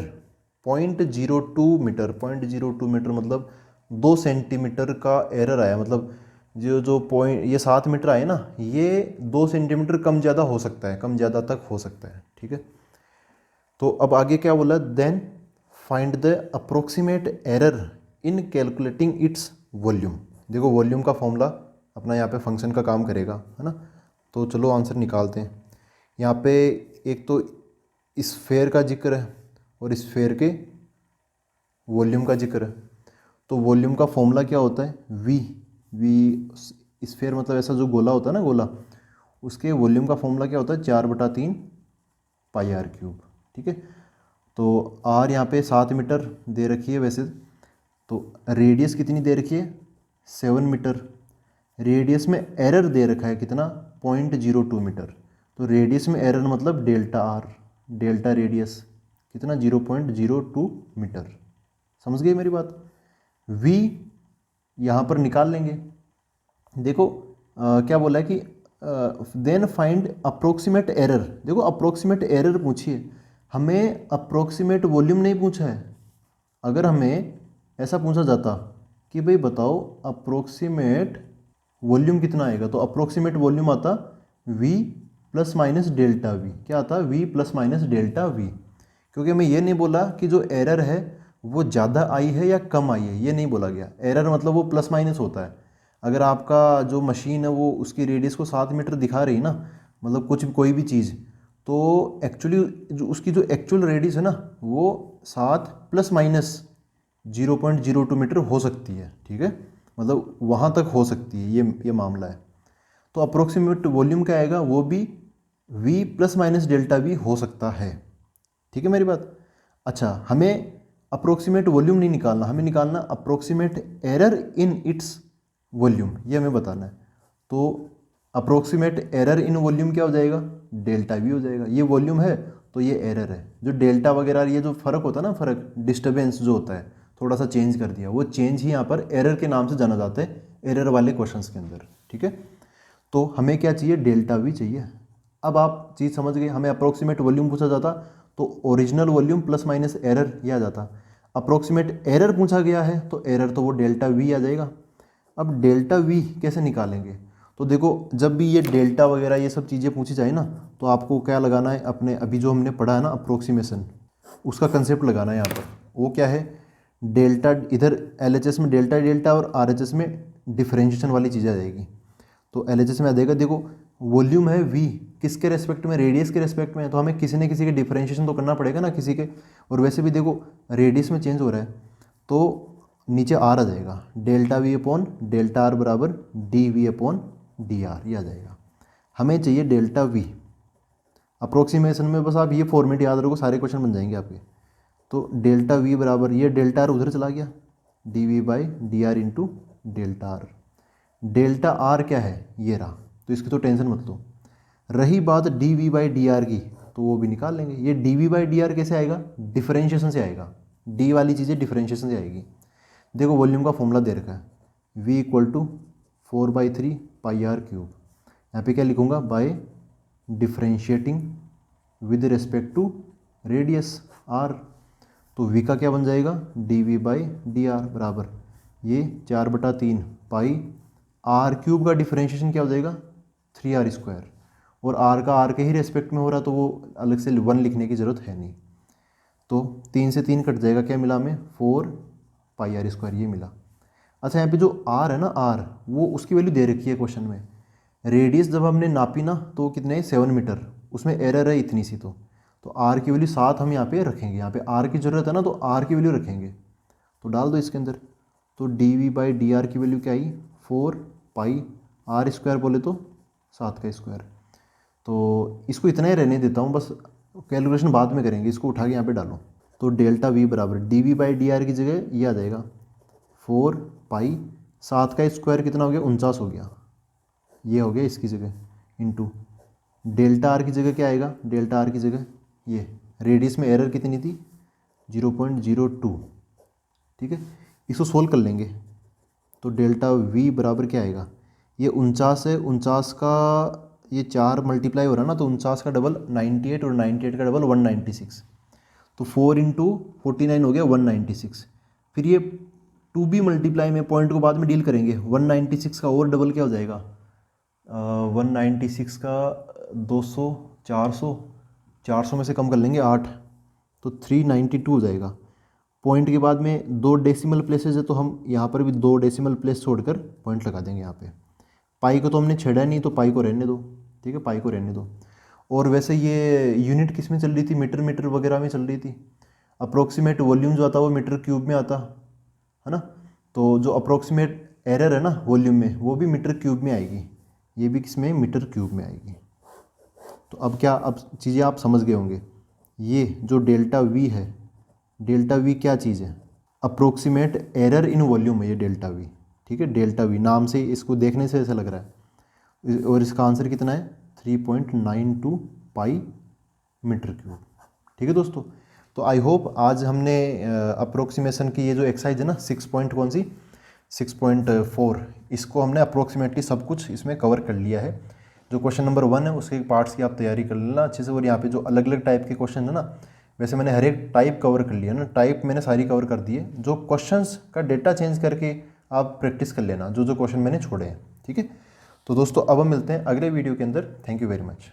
0.02 metre. 0.02 metre मतलब 2 सेंटीमीटर का एरर आया, मतलब जो पॉइंट ये 7 मीटर आए ना, ये 2 सेंटीमीटर कम ज़्यादा हो सकता है, कम ज़्यादा तक हो सकता है, ठीक है। तो अब आगे क्या बोला, then find the approximate error in calculating its volume. देखो वॉल्यूम का फॉर्मूला अपना यहाँ पे फंक्शन का काम करेगा, है ना। तो चलो आंसर निकालते हैं। यहाँ पे एक तो स्फेयर का जिक्र है और स्फेयर के वॉल्यूम का जिक्र है। तो वॉल्यूम का फॉर्मूला क्या होता है, वी स्फेयर मतलब ऐसा जो गोला होता है ना गोला, उसके वॉल्यूम का फॉर्मूला क्या होता है 4/3 पाई आर क्यूब, ठीक है। तो आर यहाँ पे 7 मीटर दे रखी है वैसे, तो रेडियस कितनी दे रखी है 7 मीटर, रेडियस में एरर दे रखा है कितना 0.02 मीटर, तो रेडियस में एरर मतलब डेल्टा आर, डेल्टा रेडियस कितना 0.02 मीटर। समझ गए मेरी बात। v यहाँ पर निकाल लेंगे। देखो क्या बोला है कि देन फाइंड अप्रोक्सीमेट एरर। देखो अप्रोक्सीमेट एरर पूछिए, हमें अप्रोक्सीमेट वॉल्यूम नहीं पूछा है। अगर हमें ऐसा पूछा जाता कि भाई बताओ अप्रोक्सीमेट वॉल्यूम कितना आएगा, तो अप्रोक्सीमेट वॉल्यूम आता v plus minus delta we. क्या आता v plus minus delta we, क्योंकि हमें ये नहीं बोला कि जो एरर है वो ज़्यादा आई है या कम आई है, ये नहीं बोला गया। एरर मतलब वो प्लस माइनस होता है। अगर आपका जो मशीन है वो उसकी रेडियस को 7 मीटर दिखा रही ना, मतलब कोई भी चीज़, तो एक्चुअली जो उसकी जो एक्चुअल रेडियस है ना वो 7 प्लस माइनस 0.02 मीटर हो सकती है, ठीक है, मतलब वहाँ तक हो सकती है, ये मामला है। तो अप्रोक्सीमेट वॉल्यूम क्या आएगा, वो भी v plus minus delta v हो सकता है। ठीक है मेरी बात। अच्छा, हमें अप्रोक्सीमेट वॉल्यूम नहीं निकालना, हमें निकालना approximate error in its volume, ये हमें बताना है। तो अप्रोक्सीमेट एरर इन वॉल्यूम क्या हो जाएगा, डेल्टा वी हो जाएगा। ये वॉल्यूम है तो ये एरर है। जो डेल्टा वगैरह ये जो फ़र्क होता है ना, फ़र्क डिस्टर्बेंस जो होता है, थोड़ा सा चेंज कर दिया, वो चेंज ही यहाँ पर एरर के नाम से जाना जाता है एरर वाले क्वेश्चंस के अंदर। ठीक है, तो हमें क्या चाहिए, डेल्टा वी चाहिए। अब आप चीज़ समझ गए, हमें अप्रोक्सीमेट वॉल्यूम पूछा जाता तो original volume plus minus error ये आ जाता। अप्रोक्सीमेट एरर पूछा गया है तो एरर तो वो डेल्टा वी आ जाएगा। अब डेल्टा वी कैसे निकालेंगे, तो देखो जब भी ये डेल्टा वगैरह ये सब चीज़ें पूछी जाए ना, तो आपको क्या लगाना है, अपने अभी जो हमने पढ़ा है ना अप्रोक्सीमेशन, उसका कंसेप्ट लगाना है यहाँ पर। वो क्या है, डेल्टा, इधर एलएचएस में डेल्टा डेल्टा और आरएचएस में डिफरेंशिएशन वाली चीज़ आ जाएगी। तो एलएचएस में आ जाएगा, देखो वॉल्यूम है वी, किसके रेस्पेक्ट में, रेडियस के रेस्पेक्ट में, तो हमें किसी न किसी के डिफरेंशिएशन तो करना पड़ेगा ना किसी के। और वैसे भी देखो रेडियस में चेंज हो रहा है तो नीचे आर आ जाएगा, delta v upon delta r बराबर D we upon d r, ये आ जाएगा। हमें चाहिए डेल्टा वी। अप्रोक्सीमेशन में बस आप ये फॉर्मेट याद रखो, सारे क्वेश्चन बन जाएंगे आपके। तो डेल्टा वी बराबर, ये डेल्टा आर उधर चला गया, D we by D R into delta R. Delta R क्या है, ये रहा, तो इसकी तो टेंशन मत लो। रही बात D we by D R की, तो वो भी निकाल लेंगे। ये D we by D R कैसे आएगा, डिफरेंशिएशन से आएगा। डी वाली चीज़ें डिफरेंशिएशन से आएगी। देखो वॉल्यूम का फॉर्मूला दे रखा है, v equal to 4/3 pi r cube. यहाँ पे क्या लिखूँगा, by differentiating with respect to radius r। तो v का क्या बन जाएगा, D we by D r बराबर ये 4/3 पाई आर क्यूब का डिफरेंशिएशन क्या हो जाएगा, 3r²। और r का r के ही रेस्पेक्ट में हो रहा तो वो अलग से 1 लिखने की ज़रूरत है नहीं। तो 3 से 3 कट जाएगा, क्या मिला हमें, 4 पाई r², ये मिला। अच्छा, यहाँ पे जो r है ना, r वो उसकी वैल्यू दे रखी है क्वेश्चन में। रेडियस जब हमने नापी ना तो कितने, 7 मीटर, उसमें एरर है इतनी सी। तो r की वैल्यू 7 हम यहाँ पे रखेंगे, यहाँ पे r की ज़रूरत है ना तो r की वैल्यू रखेंगे। तो डाल दो इसके अंदर, तो D we by D R की वैल्यू क्या आई, 4 पाई r² बोले तो 7 का स्क्वायर। तो इसको इतना ही रहने देता हूँ, बस कैलकुलेशन बाद में करेंगे, इसको उठा के यहाँ पे डालो। तो डेल्टा वी बराबर D we by D R की जगह ये आ जाएगा 4 पाई 7 का स्क्वायर, कितना हो गया, 49 हो गया, ये हो गया इसकी जगह, इंटू डेल्टा आर की जगह क्या आएगा, डेल्टा आर की जगह ये रेडियस में एरर कितनी थी, 0.02। ठीक है, इसको सोल्व कर लेंगे तो डेल्टा वी बराबर क्या आएगा, ये 49 है, 49 का ये 4 मल्टीप्लाई हो रहा है ना, तो 49 का डबल 98 और 98 का डबल 196। तो 4 इंटू 49 हो गया 196। फिर ये 2b मल्टीप्लाई में पॉइंट को बाद में डील करेंगे, 196 का और डबल क्या हो जाएगा, 196 का 200, 400 में से कम कर लेंगे 8, तो 392 हो जाएगा। पॉइंट के बाद में 2 डेसिमल प्लेसेस है तो हम यहाँ पर भी 2 डेसिमल प्लेस छोड़कर पॉइंट लगा देंगे यहाँ पे। पाई को तो हमने छेड़ा नहीं, तो पाई को रहने दो। ठीक है, पाई को रहने दो। और वैसे ये यूनिट किस में चल रही थी, मीटर वगैरह में चल रही थी। अप्रोक्सीमेट वॉल्यूम जो आता है वो मीटर क्यूब में आता है ना, तो जो अप्रोक्सीमेट एरर है ना वॉल्यूम में, वो भी मीटर क्यूब में आएगी, ये भी किस में, मीटर क्यूब में आएगी। तो अब क्या, अब चीज़ें आप समझ गए होंगे। ये जो डेल्टा वी है, डेल्टा वी क्या चीज़ है, अप्रोक्सीमेट एरर इन वॉल्यूम है ये डेल्टा वी। ठीक है, डेल्टा वी नाम से इसको देखने से ऐसा लग रहा है, और इसका आंसर कितना है, 3.92 पाई मीटर क्यूब। ठीक है दोस्तों, तो आई होप आज हमने अप्रोक्सीमेशन की ये जो एक्सरसाइज है ना 6.4, इसको हमने अप्रोक्सीमेटली सब कुछ इसमें कवर कर लिया है। जो क्वेश्चन नंबर 1 है उसके पार्ट्स की आप तैयारी कर लेना अच्छे से। और यहाँ पे जो अलग अलग टाइप के क्वेश्चन है ना, वैसे मैंने हर एक टाइप कवर कर लिया ना, टाइप मैंने सारी कवर कर दी है। जो क्वेश्चंस का डेटा चेंज करके आप प्रैक्टिस कर लेना जो जो क्वेश्चन मैंने छोड़े हैं। ठीक है, तो दोस्तों अब हम मिलते हैं अगले वीडियो के अंदर। Thank you very much.